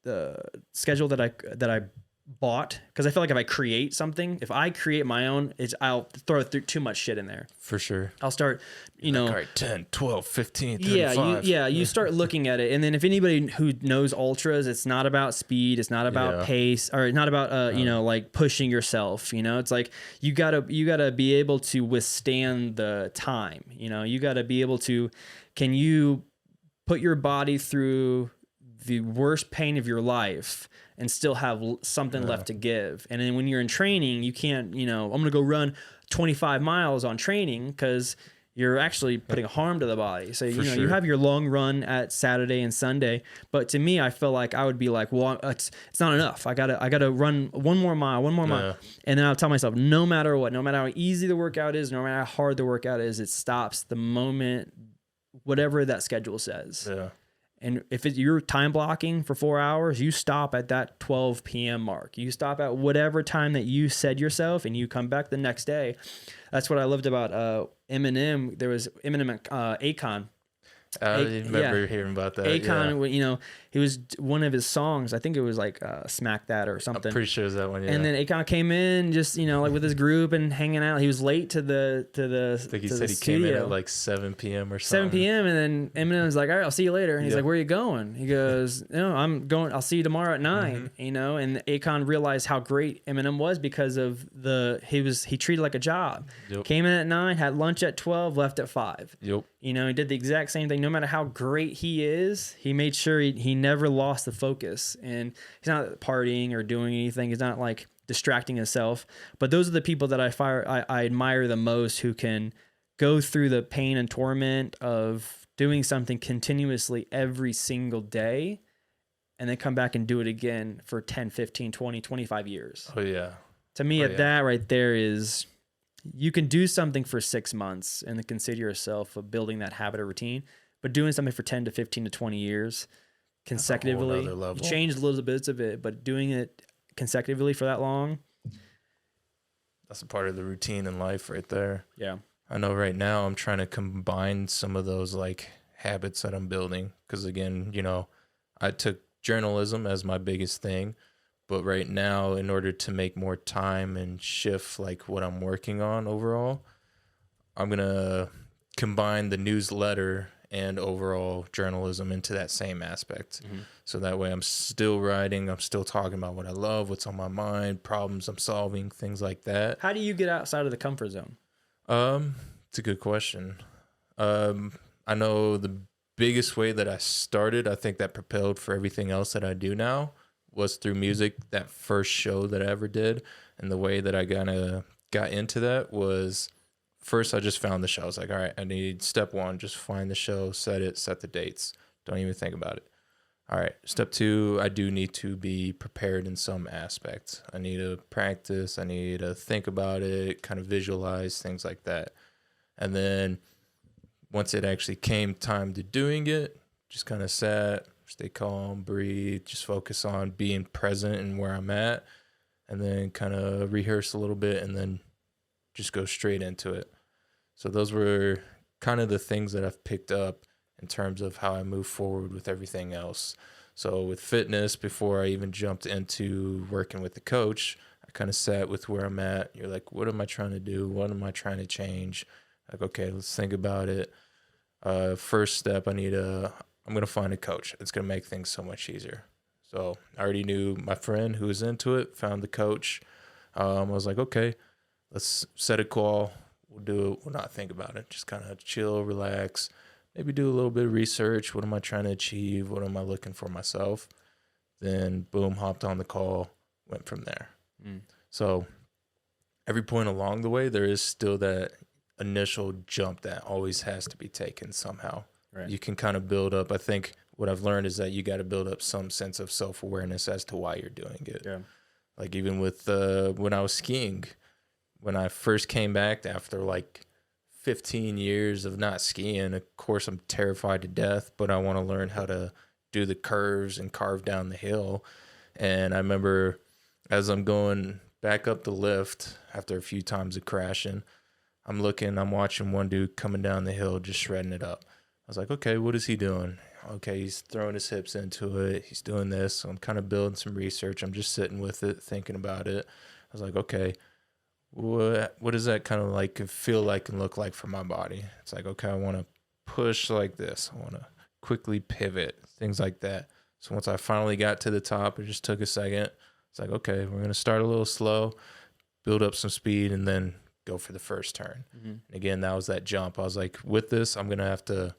the schedule that I bought, because I feel like if I create something, if I create my own, I'll throw through too much shit in there. For sure. I'll start, you know, all right, 10, 12, 15, 35. You start looking at it. And then if anybody who knows ultras, it's not about speed. It's not about pace, or not about, you know, like pushing yourself, you know, it's like, you gotta be able to withstand the time, you know, you gotta be able to, can you put your body through the worst pain of your life and still have something left to give? And then when you're in training, you can't, you know, I'm going to go run 25 miles on training, because you're actually putting harm to the body. So, you know, you have your long run at Saturday and Sunday, but to me, I feel like I would be like, well, it's not enough. I gotta run one more mile. And then I'll tell myself, no matter what, no matter how easy the workout is, no matter how hard the workout is, it stops the moment, whatever that schedule says. Yeah. And if you're time blocking for 4 hours, you stop at that 12 p.m. mark. You stop at whatever time that you said yourself, and you come back the next day. That's what I loved about Eminem. There was Eminem, Akon. I remember hearing about that. Akon, you know, he was one of his songs. I think it was like "Smack That" or something. I'm pretty sure it's that one. Yeah. And then Akon came in, just like with his group and hanging out. He was late to the I think he said he came in at like 7 p.m. or something. 7 p.m. And then Eminem was like, "All right, I'll see you later." And he's like, "Where are you going?" He goes, "No, I'm going. I'll see you tomorrow at 9." And Akon realized how great Eminem was because of he treated like a job. Yep. Came in at 9, had lunch at 12, left at 5. Yep. He did the exact same thing. No matter how great he is, he made sure he never lost the focus. And he's not partying or doing anything. He's not like distracting himself. But those are the people that I admire the most, who can go through the pain and torment of doing something continuously every single day and then come back and do it again for 10, 15, 20, 25 years. Oh, yeah. To me, that right there is... You can do something for 6 months and then consider yourself of building that habit or routine, but doing something for 10 to 15 to 20 years consecutively, you change little bits of it, but doing it consecutively for that long. That's a part of the routine in life right there. Yeah. I know right now I'm trying to combine some of those like habits that I'm building. Cause again, I took journalism as my biggest thing. But right now, in order to make more time and shift like what I'm working on overall, I'm going to combine the newsletter and overall journalism into that same aspect. So that way I'm still writing, I'm still talking about what I love, what's on my mind, problems I'm solving, things like that. How do you get outside of the comfort zone? It's a good question. I know the biggest way that I started, I think that propelled for everything else that I do now, was through music. That first show that I ever did, and the way that I got into that was, first I just found the show. I was like, all right, I need step 1, just find the show, set the dates, don't even think about it. All right, step 2, I do need to be prepared in some aspects. I need to practice, I need to think about it, kind of visualize things like that. And then once it actually came time to doing it, just kind of sat, stay calm, breathe, just focus on being present and where I'm at, and then kind of rehearse a little bit and then just go straight into it. So those were kind of the things that I've picked up in terms of how I move forward with everything else. So with fitness, before I even jumped into working with the coach, I kind of sat with where I'm at. You're like, what am I trying to do? What am I trying to change? Like, okay, let's think about it. First step, I'm going to find a coach. It's going to make things so much easier. So I already knew my friend who was into it, found the coach. I was like, okay, let's set a call. We'll do it. We'll not think about it. Just kind of chill, relax, maybe do a little bit of research. What am I trying to achieve? What am I looking for myself? Then boom, hopped on the call, went from there. So every point along the way, there is still that initial jump that always has to be taken somehow. Right. You can kind of build up. I think what I've learned is that you got to build up some sense of self-awareness as to why you're doing it. Yeah. Like even with when I was skiing, when I first came back after like 15 years of not skiing, of course I'm terrified to death, but I want to learn how to do the curves and carve down the hill. And I remember as I'm going back up the lift after a few times of crashing, I'm watching one dude coming down the hill, just shredding it up. I was like, okay, what is he doing? Okay, he's throwing his hips into it. He's doing this. So I'm kind of building some research. I'm just sitting with it, thinking about it. I was like, okay, what does that kind of like feel like and look like for my body? It's like, okay, I want to push like this. I want to quickly pivot, things like that. So once I finally got to the top, it just took a second. It's like, okay, we're going to start a little slow, build up some speed, and then go for the first turn. And again, that was that jump. I was like, with this, I'm going to have to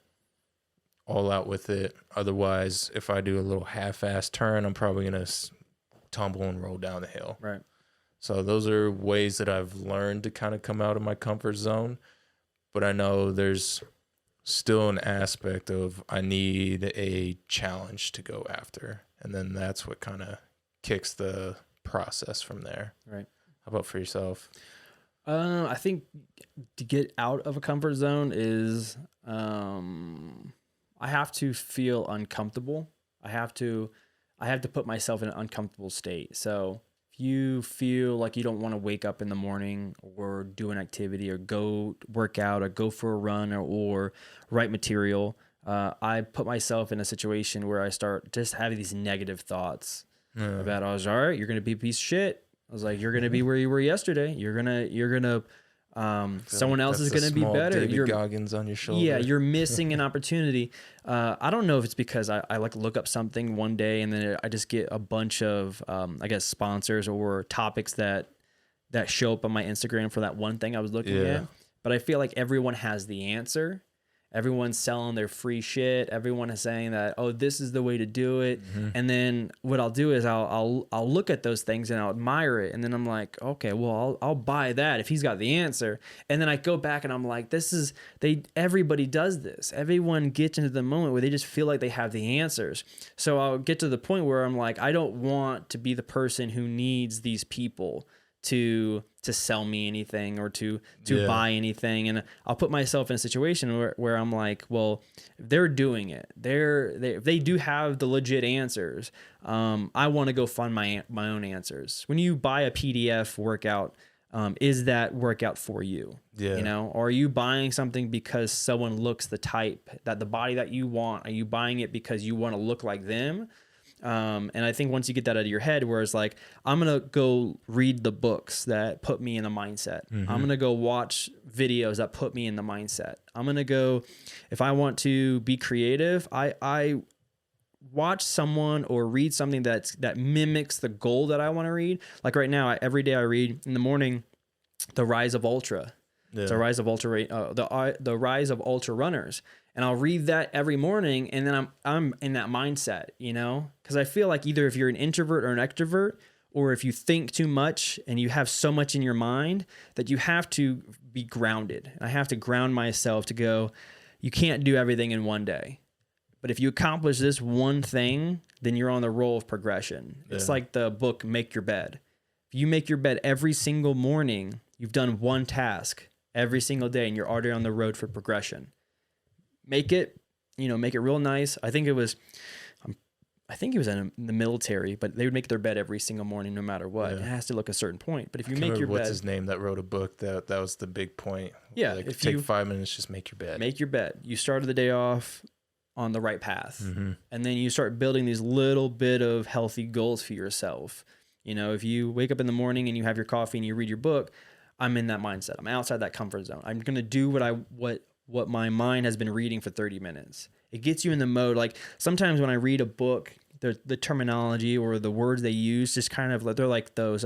all out with it. Otherwise, if I do a little half-ass turn, I'm probably going to tumble and roll down the hill. Right. So those are ways that I've learned to kind of come out of my comfort zone. But I know there's still an aspect of I need a challenge to go after. And then that's what kind of kicks the process from there. Right. How about for yourself? I think to get out of a comfort zone is I have to feel uncomfortable. I have to put myself in an uncomfortable state. So if you feel like you don't want to wake up in the morning or do an activity or go work out or go for a run or write material, I put myself in a situation where I start just having these negative thoughts about, I was all right, you're going to be a piece of shit. I was like, you're going to be where you were yesterday. You're going to, someone else is going to be better. David You're Goggins on your shoulder. Yeah, you're missing an opportunity. I don't know if it's because I like look up something one day and then I just get a bunch of, I guess, sponsors or topics that show up on my Instagram for that one thing I was looking at. But I feel like everyone has the answer. Everyone's selling their free shit. Everyone is saying that, oh, this is the way to do it. And then what I'll do is I'll look at those things and I'll admire it. And then I'm like, okay, well, I'll buy that if he's got the answer. And then I go back and I'm like, everybody does this. Everyone gets into the moment where they just feel like they have the answers. So I'll get to the point where I'm like, I don't want to be the person who needs these people to sell me anything or to buy anything. And I'll put myself in a situation where I'm like, well, they're doing it. They do have the legit answers. I want to go find my own answers. When you buy a PDF workout, is that workout for you? Yeah. You know, or are you buying something because someone looks the type, that the body that you want? Are you buying it because you want to look like them? And I think once you get that out of your head, where it's like, I'm going to go read the books that put me in the mindset. I'm going to go watch videos that put me in the mindset. I'm going to go, if I want to be creative, I watch someone or read something that mimics the goal that I want to read. Like right now, every day I read in the morning, The Rise of Ultra. Yeah. The Rise of the Rise of Ultra Runners. And I'll read that every morning, and then I'm in that mindset, you know? Because I feel like either if you're an introvert or an extrovert, or if you think too much and you have so much in your mind that you have to be grounded. I have to ground myself to go, you can't do everything in one day. But if you accomplish this one thing, then you're on the roll of progression. Yeah. It's like the book, Make Your Bed. If you make your bed every single morning, you've done one task every single day, and you're already on the road for progression. Make it real nice. I think it was in the military, but they would make their bed every single morning, no matter what. Yeah. It has to look a certain point. But if you make your bed, what's his name that wrote a book that was the big point. Yeah, like, take 5 minutes, just make your bed. Make your bed. You started the day off on the right path, and then you start building these little bit of healthy goals for yourself. You know, if you wake up in the morning and you have your coffee and you read your book, I'm in that mindset. I'm outside that comfort zone. I'm gonna do what my mind has been reading for 30 minutes. It gets you in the mode. Like sometimes when I read a book, the terminology or the words they use just kind of, they're like those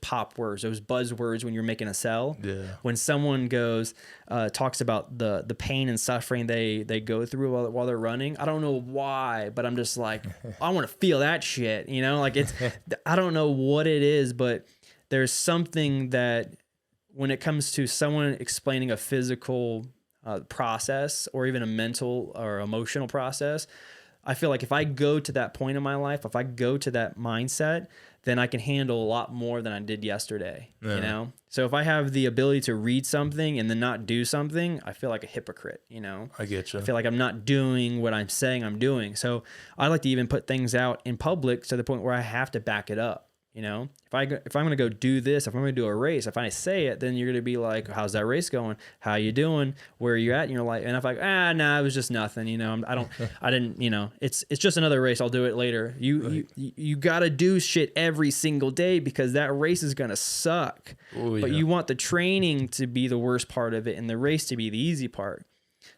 pop words, those buzzwords when you're making a sell. Yeah. When someone talks about the pain and suffering they go through while they're running, I don't know why, but I'm just like, I want to feel that shit, you know? Like I don't know what it is, but there's something that when it comes to someone explaining a physical process or even a mental or emotional process, I feel like if I go to that point in my life, if I go to that mindset, then I can handle a lot more than I did yesterday, you know? So if I have the ability to read something and then not do something, I feel like a hypocrite, you know? I get you. I feel like I'm not doing what I'm saying I'm doing. So I like to even put things out in public to the point where I have to back it up. You know, if I'm going to go do this, if I'm going to do a race, if I say it, then you're going to be like, how's that race going? How you doing? Where are you at in your life? And if it was just nothing, you know, I didn't, you know, it's just another race. I'll do it later. You got to do shit every single day because that race is going to suck. Ooh, but you want the training to be the worst part of it and the race to be the easy part.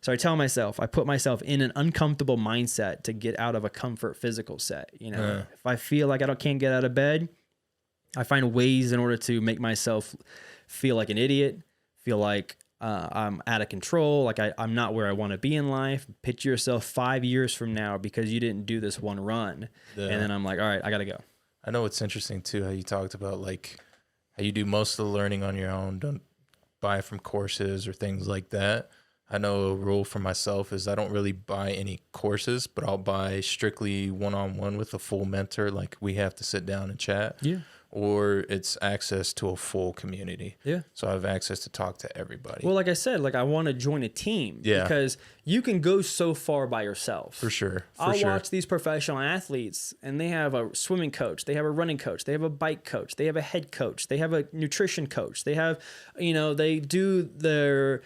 So I put myself in an uncomfortable mindset to get out of a comfort physical set. You know, if I feel like can't get out of bed, I find ways in order to make myself feel like an idiot, feel like I'm out of control, like I'm not where I want to be in life. Picture yourself 5 years from now because you didn't do this one run. Yeah. And then I'm like, all right, I got to go. I know it's interesting too how you talked about like how you do most of the learning on your own, don't buy from courses or things like that. I know a rule for myself is I don't really buy any courses, but I'll buy strictly one-on-one with a full mentor. Like we have to sit down and chat. Yeah. or it's access to a full community. Yeah. So I have access to talk to everybody. Well, like I said, like I want to join a team. Yeah. Because you can go so far by yourself. For sure. I'll watch these professional athletes, and they have a swimming coach, they have a running coach, they have a bike coach, they have a head coach, they have a nutrition coach, they have, they do their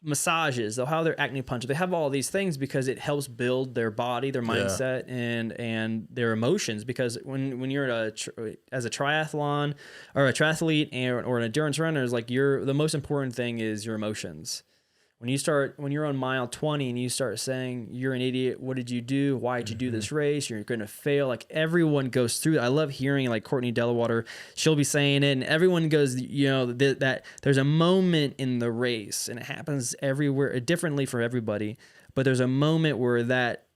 massages, they'll have their acupuncture, they have all these things because it helps build their body, their mindset, and their emotions. Because when you're as a triathlon or a triathlete or an endurance runner, is like the most important thing is your emotions. When you're on mile 20 and you start saying you're an idiot, what did you do? Why did you do this race? You're going to fail. Like everyone goes through it. I love hearing like Courtney Delawater, she'll be saying it, and everyone goes, that there's a moment in the race, and it happens everywhere differently for everybody. But there's a moment where that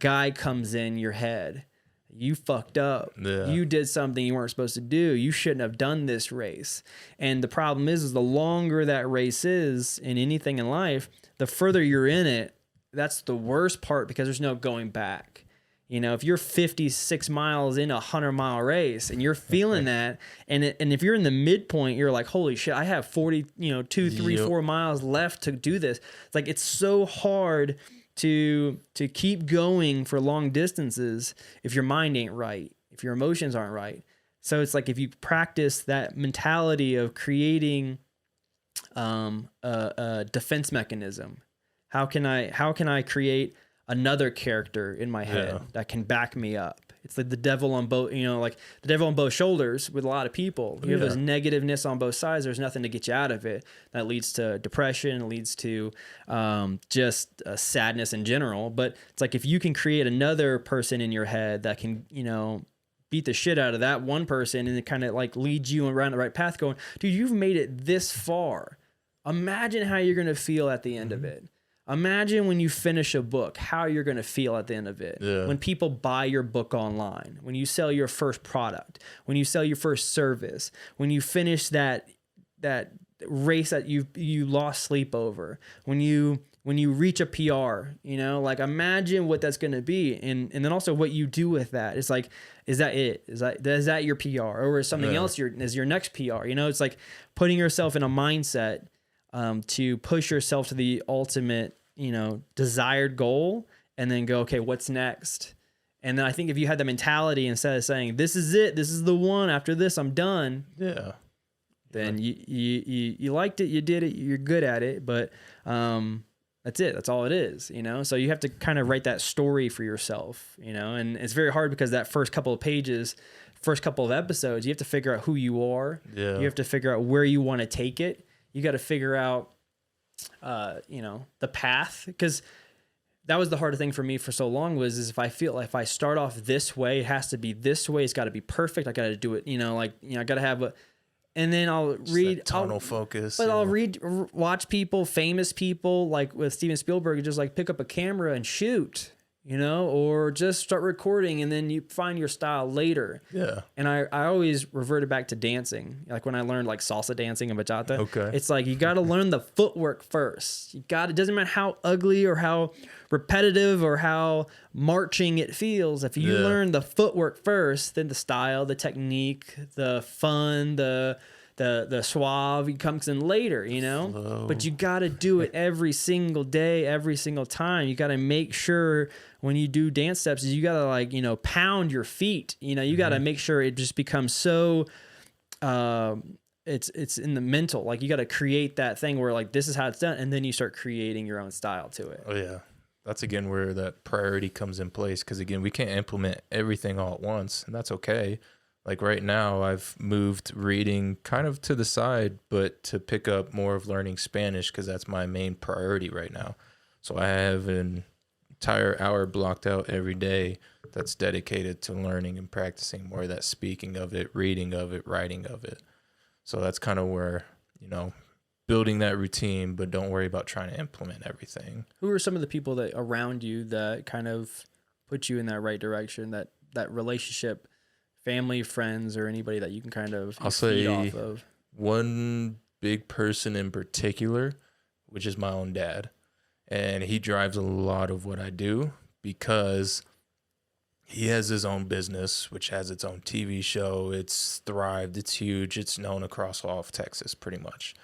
guy comes in your head. You fucked up. Yeah. You did something you weren't supposed to do. You shouldn't have done this race. And the problem is the longer that race is in anything in life, the further you're in it, that's the worst part, because there's no going back. If you're 56 miles in a 100-mile race and you're feeling that, and if you're in the midpoint, you're like, holy shit, I have 40, 2, 3, 4 miles left to do this. It's like, it's so hard to keep going for long distances if your mind ain't right, if your emotions aren't right. So it's like, if you practice that mentality of creating a defense mechanism, how can I create another character in my head that can back me up? It's like the devil on both, like the devil on both shoulders with a lot of people. You have this negativeness on both sides. There's nothing to get you out of it. That leads to depression, leads to just sadness in general. But it's like, if you can create another person in your head that can, beat the shit out of that one person, and it kind of like leads you around the right path, going, dude, you've made it this far. Imagine how you're going to feel at the end of it. Imagine when you finish a book, how you're going to feel at the end of it. Yeah. When people buy your book online, when you sell your first product, when you sell your first service, when you finish that race that you lost sleep over, when you reach a PR, like imagine what that's going to be. And then also what you do with that. It's like, is that it? Is that your PR, or is something else is your next PR? It's like putting yourself in a mindset to push yourself to the ultimate, desired goal, and then go, okay, what's next? And then I think if you had the mentality, instead of saying, this is it, this is the one, after this, I'm done. Yeah. Then you liked it, you did it, you're good at it, but that's it. That's all it is, So you have to kind of write that story for yourself, and it's very hard, because that first couple of pages, first couple of episodes, you have to figure out who you are. Yeah. You have to figure out where you want to take it. You got to figure out, the path, because that was the hard thing for me for so long, is if I start off this way, it has to be this way. It's got to be perfect. I got to do it, I got to have and then I'll read tunnel focus. But I'll watch people, famous people, like with Steven Spielberg, just like pick up a camera and shoot, or just start recording, and then you find your style later. Yeah. And I always reverted back to dancing. Like when I learned like salsa dancing and bachata. Okay. It's like, you got to learn the footwork first. It doesn't matter how ugly or how repetitive or how marching it feels. If you learn the footwork first, then the style, the technique, the fun, the suave comes in later, Flow. But you got to do it every single day, every single time. You got to make sure when you do dance steps, you got to pound your feet, you got to make sure it just becomes so, it's in the mental, like you got to create that thing where like, this is how it's done. And then you start creating your own style to it. Oh yeah. That's again where that priority comes in place. Cause again, we can't implement everything all at once, and that's okay. Like right now, I've moved reading kind of to the side, but to pick up more of learning Spanish, because that's my main priority right now. So I have an entire hour blocked out every day that's dedicated to learning and practicing more of that speaking of it, reading of it, writing of it. So that's kind of where, building that routine, but don't worry about trying to implement everything. Who are some of the people that around you that kind of put you in that right direction, that relationship, family, friends, or anybody that you can kind of feed off of? One big person in particular, which is my own dad. And he drives a lot of what I do, because he has his own business, which has its own TV show. It's thrived. It's huge. It's known across all of Texas, pretty much.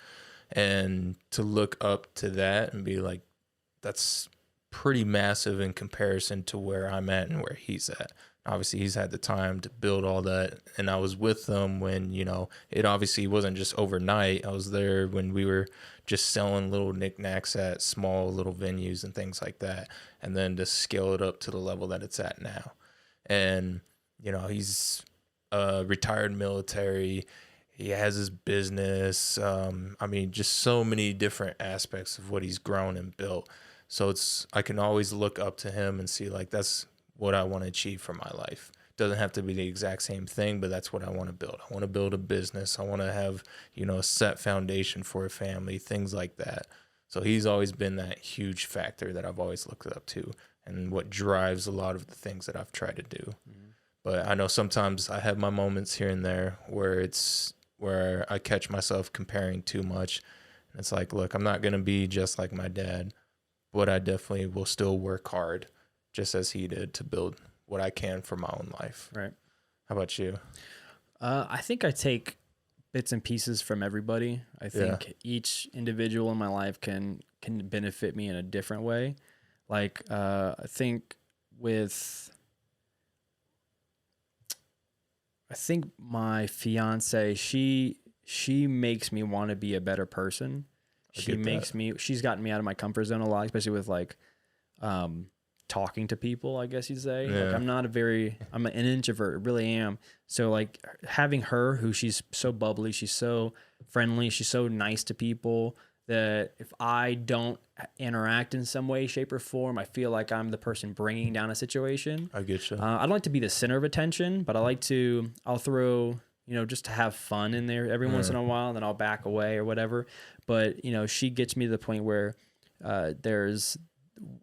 And to look up to that and be like, that's pretty massive in comparison to where I'm at and where he's at. Obviously, he's had the time to build all that. And I was with them when, it obviously wasn't just overnight. I was there when we were just selling little knickknacks at small little venues and things like that. And then to scale it up to the level that it's at now. And, he's retired military. He has his business. Just so many different aspects of what he's grown and built. So I can always look up to him and see like, that's what I want to achieve for my life. Doesn't have to be the exact same thing, but that's what I want to build. I want to build a business. I want to have, a set foundation for a family, things like that. So he's always been that huge factor that I've always looked up to and what drives a lot of the things that I've tried to do. Mm-hmm. But I know sometimes I have my moments here and there where I catch myself comparing too much. And it's like, look, I'm not going to be just like my dad, but I definitely will still work hard just as he did to build what I can for my own life. Right. How about you? I think I take bits and pieces from everybody. I think each individual in my life can benefit me in a different way. Like, I think my fiance, she makes me want to be a better person. She's gotten me out of my comfort zone a lot, especially with like, talking to people, I guess you'd say. Yeah. Like I'm an introvert, really am. So like having her, who she's so bubbly, she's so friendly, she's so nice to people, that if I don't interact in some way, shape, or form, I feel like I'm the person bringing down a situation. I get you. I don't like to be the center of attention, but I'll throw, just to have fun in there every once in a while, and then I'll back away or whatever. But, she gets me to the point where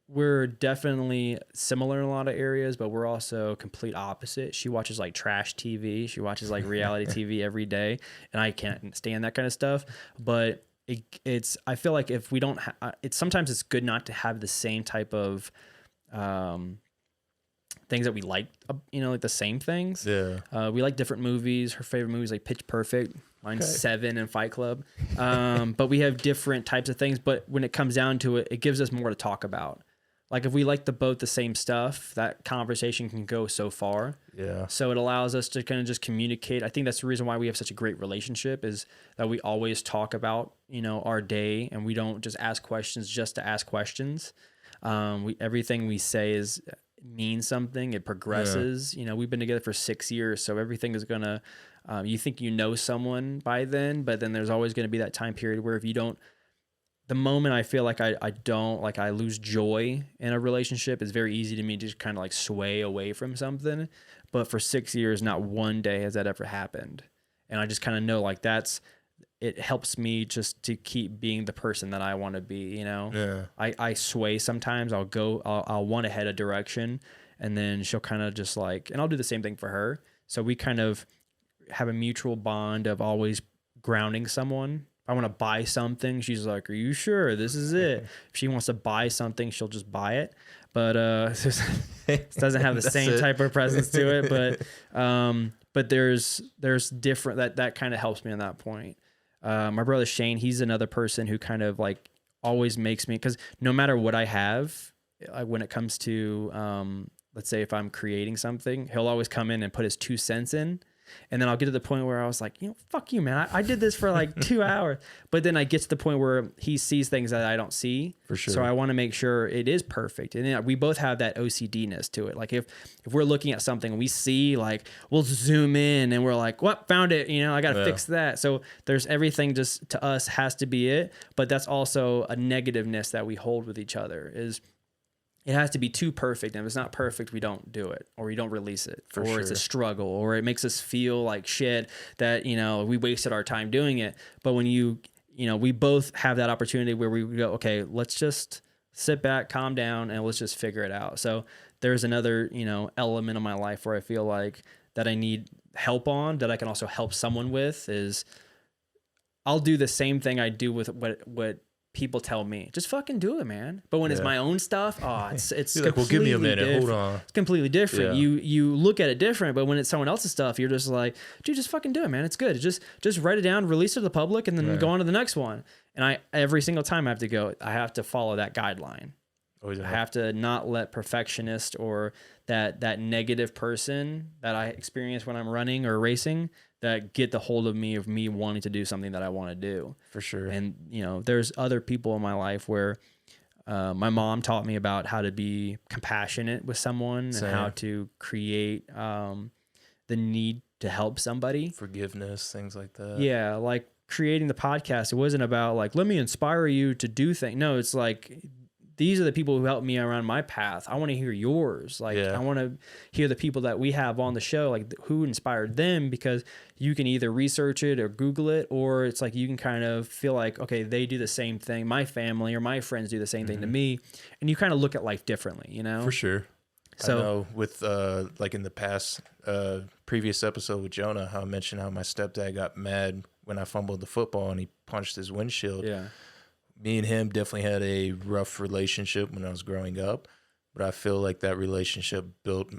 we're definitely similar in a lot of areas, but we're also complete opposite. She watches like trash TV. She watches like reality TV every day, and I can't stand that kind of stuff. But I feel like if we don't, sometimes it's good not to have the same type of things that we like, like the same things. Yeah. We like different movies. Her favorite movie is like Pitch Perfect. Mine's Seven and Fight Club. But we have different types of things. But when it comes down to it, it gives us more to talk about. Like if we like both the same stuff, that conversation can go so far. Yeah. So it allows us to kind of just communicate. I think that's the reason why we have such a great relationship, is that we always talk about, our day, and we don't just ask questions just to ask questions. Everything we say means something. It progresses. Yeah. We've been together for 6 years, so everything is gonna. You think someone by then, but then there's always going to be that time period where if you don't, the moment I feel like I lose joy in a relationship, it's very easy to me to just kind of like sway away from something. But for 6 years, not one day has that ever happened. And I just kind of know like it helps me just to keep being the person that I want to be, Yeah. I sway sometimes. I'll want to head a direction, and then she'll kind of just like, and I'll do the same thing for her. So we kind of have a mutual bond of always grounding someone. If I want to buy something, she's like, "Are you sure this is it?" If she wants to buy something, she'll just buy it. But it doesn't have the same type of presence to it. But there's different that kind of helps me on that point. My brother Shane, he's another person who kind of like always makes me, because no matter what I have, when it comes to let's say if I'm creating something, he'll always come in and put his 2 cents in. And then I'll get to the point where I was like, fuck you, man. I did this for like 2 hours. But then I get to the point where he sees things that I don't see. For sure. So I want to make sure it is perfect. And then we both have that OCD-ness to it. Like if we're looking at something and we see, like, we'll zoom in and we're like, what? Found it. I got to fix that. So there's everything just to us has to be it. But that's also a negativeness that we hold with each other, is it has to be too perfect. And if it's not perfect, we don't do it, or we don't release it, it's a struggle, or it makes us feel like shit that, we wasted our time doing it. But when we both have that opportunity where we go, okay, let's just sit back, calm down, and let's just figure it out. So there's another, element of my life where I feel like that I need help on, that I can also help someone with, is I'll do the same thing I do with what people tell me, just fucking do it, man. But when it's my own stuff, it's You're like, well, give me a minute. different. Hold on. It's completely different. Yeah. You look at it different, but when it's someone else's stuff, you're just like, dude, just fucking do it, man. It's good. Just write it down, release it to the public, and then go on to the next one. And every single time I have to follow that guideline. I have to not let perfectionist or that negative person that I experience when I'm running or racing that get the hold of me wanting to do something that I want to do. For sure. And, there's other people in my life where my mom taught me about how to be compassionate with someone and how to create the need to help somebody. Forgiveness, things like that. Yeah, like creating the podcast, it wasn't about like, let me inspire you to do things. No, it's like, these are the people who helped me around my path. I want to hear yours. Like, I want to hear the people that we have on the show, like who inspired them, because you can either research it or Google it, or it's like you can kind of feel like, okay, they do the same thing. My family or my friends do the same thing to me. And you kind of look at life differently, For sure. So I know with like in the past previous episode with Jonah, how I mentioned how my stepdad got mad when I fumbled the football and he punched his windshield. Yeah. Me and him definitely had a rough relationship when I was growing up, but I feel like that relationship built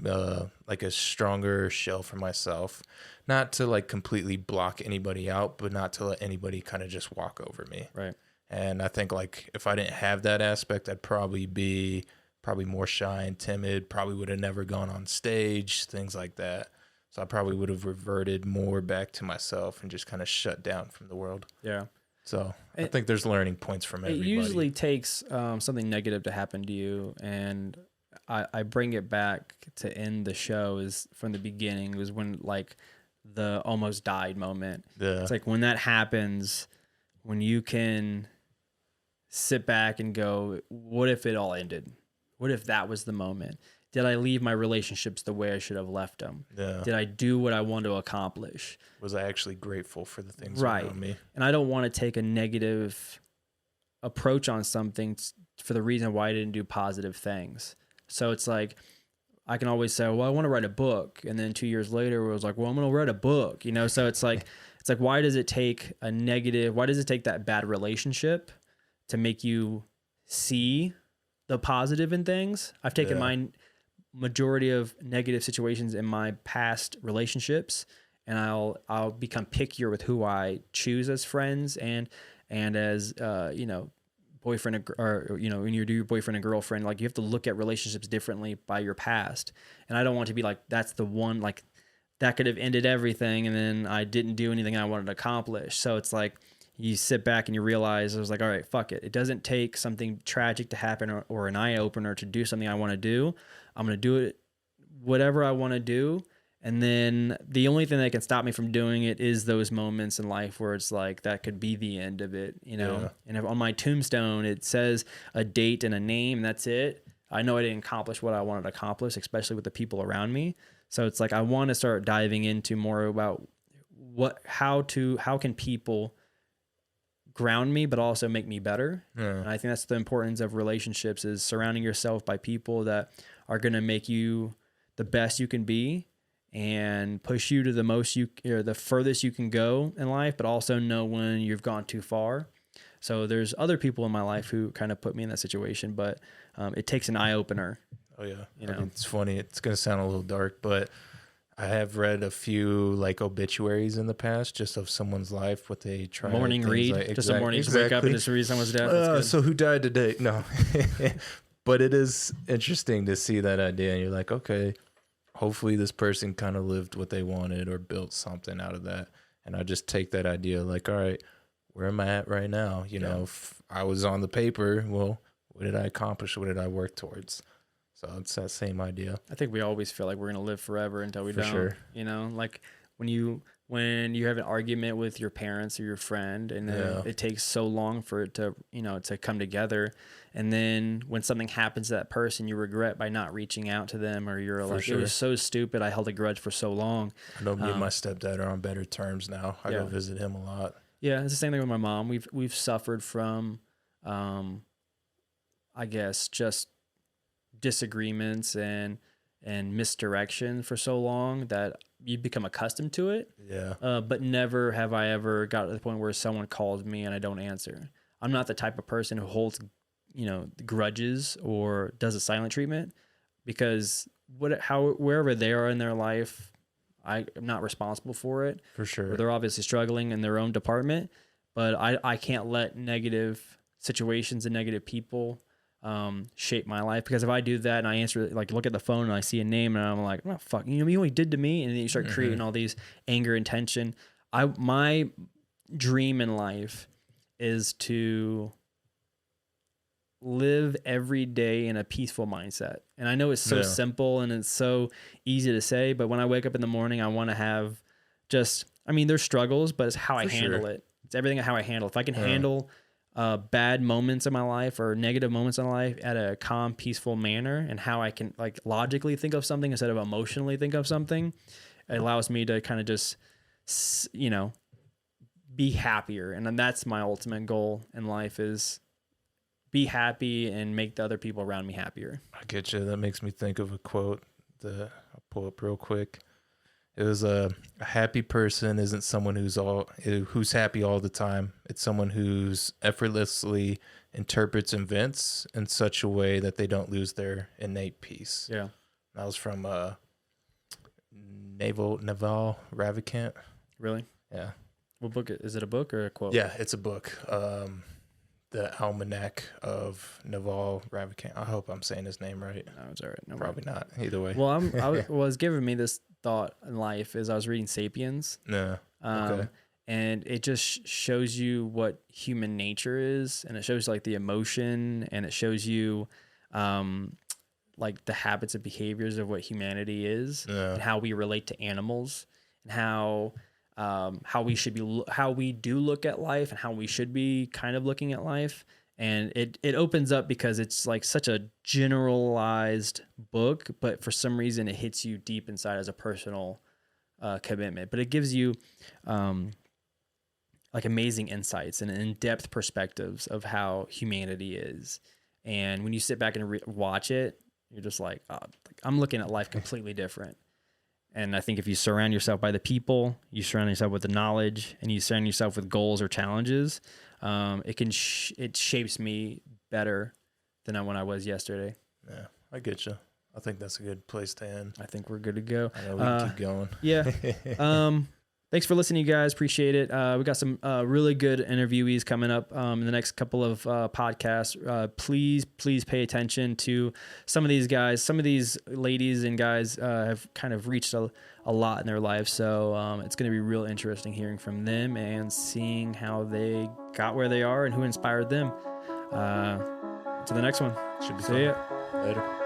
like a stronger shell for myself, not to like completely block anybody out, but not to let anybody kind of just walk over me. Right. And I think like if I didn't have that aspect, I'd probably be more shy and timid, probably would have never gone on stage, things like that. So I probably would have reverted more back to myself and just kind of shut down from the world. Yeah. So I think there's learning points from everybody. It usually takes something negative to happen to you, and I bring it back to end the show is from the beginning was when like the almost died moment. Yeah. It's like when that happens, when you can sit back and go, what if it all ended? What if that was the moment? Did I leave my relationships the way I should have left them? Yeah. Did I do what I wanted to accomplish? Was I actually grateful for the things around me? And I don't want to take a negative approach on something for the reason why I didn't do positive things. So it's like, I can always say, well, I want to write a book. And then 2 years later, it was like, well, I'm going to write a book, So it's like, why does it take why does it take that bad relationship to make you see the positive in things? I've taken my majority of negative situations in my past relationships, and I'll become pickier with who I choose as friends and as boyfriend or when you do your boyfriend and girlfriend, like you have to look at relationships differently by your past. And I don't want to be like, that's the one, like that could have ended everything and then I didn't do anything I wanted to accomplish. So it's like you sit back and you realize, I was like, all right, fuck it. It doesn't take something tragic to happen or an eye opener to do something I want to do. I'm going to do it, whatever I want to do. And then the only thing that can stop me from doing it is those moments in life where it's like, that could be the end of it, Yeah. And if on my tombstone, it says a date and a name, and that's it. I know I didn't accomplish what I wanted to accomplish, especially with the people around me. So it's like, I want to start diving into more about how can people ground me, but also make me better. Yeah. And I think that's the importance of relationships, is surrounding yourself by people that are going to make you the best you can be and push you to the furthest you can go in life, but also know when you've gone too far. So there's other people in my life who kind of put me in that situation, but it takes an eye opener. Oh yeah. I mean, it's funny. It's going to sound a little dark, but I have read a few like obituaries in the past, just of someone's life, what they tried. Morning read, like, just a morning, just wake up and just read someone's death. So who died today? No, but it is interesting to see that idea, and you're like, okay, hopefully this person kind of lived what they wanted or built something out of that. And I just take that idea like, all right, where am I at right now? If I was on the paper, well, what did I accomplish? What did I work towards? So it's that same idea. I think we always feel like we're going to live forever until we don't. Sure. Like when you have an argument with your parents or your friend, and then it takes so long for it to, to come together. And then when something happens to that person, you regret by not reaching out to them, or you're like, it was so stupid. I held a grudge for so long. I know me and my stepdad are on better terms now. I go visit him a lot. Yeah. It's the same thing with my mom. We've suffered from, I guess, just disagreements and misdirection for so long that you become accustomed to it. Yeah. But never have I ever got to the point where someone calls me and I don't answer. I'm not the type of person who holds, grudges or does a silent treatment, because wherever they are in their life, I'm not responsible for it. For sure. They're obviously struggling in their own department, but I can't let negative situations and negative people shape my life, because if I do that and I answer, like, look at the phone and I see a name and I'm like, oh fuck, you know what he did to me, and then you start creating all these anger and tension. My dream in life is to live every day in a peaceful mindset. And I know it's so simple and it's so easy to say, but when I wake up in the morning, I want to have there's struggles, but it's how I handle it. It's everything how I handle. If I can handle bad moments in my life or negative moments in life at a calm, peaceful manner, and how I can like logically think of something instead of emotionally think of something, it allows me to kind of just, be happier. And then that's my ultimate goal in life, is be happy and make the other people around me happier. I get you. That makes me think of a quote that I'll pull up real quick. It was a happy person isn't someone who's happy all the time. It's someone who's effortlessly interprets events in such a way that they don't lose their innate peace. Yeah. That was from Naval Ravikant. Really? Yeah. What book is it? A book or a quote? Yeah, it's a book. The Almanac of Naval Ravikant. I hope I'm saying his name right. No, it's all right. No, probably not. Either way. Well, was giving me this thought in life is I was reading *Sapiens*. Yeah. Okay. And it just shows you what human nature is, and it shows like the emotion, and it shows you, like the habits and behaviors of what humanity is, and how we relate to animals, and how we do look at life, and how we should be kind of looking at life. And it opens up because it's like such a generalized book, but for some reason it hits you deep inside as a personal commitment. But it gives you like amazing insights and in-depth perspectives of how humanity is. And when you sit back and watch it, you're just like, oh, I'm looking at life completely different. And I think if you surround yourself by the people, you surround yourself with the knowledge, and you surround yourself with goals or challenges, it shapes me better than when I was yesterday. Yeah, I get you. I think that's a good place to end. I think we're good to go. I know we can keep going. Yeah. Thanks for listening, you guys. Appreciate it. We got some really good interviewees coming up in the next couple of podcasts. Please pay attention to some of these guys. Some of these ladies and guys have kind of reached a lot in their lives. So it's going to be real interesting hearing from them and seeing how they got where they are and who inspired them. To the next one. Should be See ya. Later.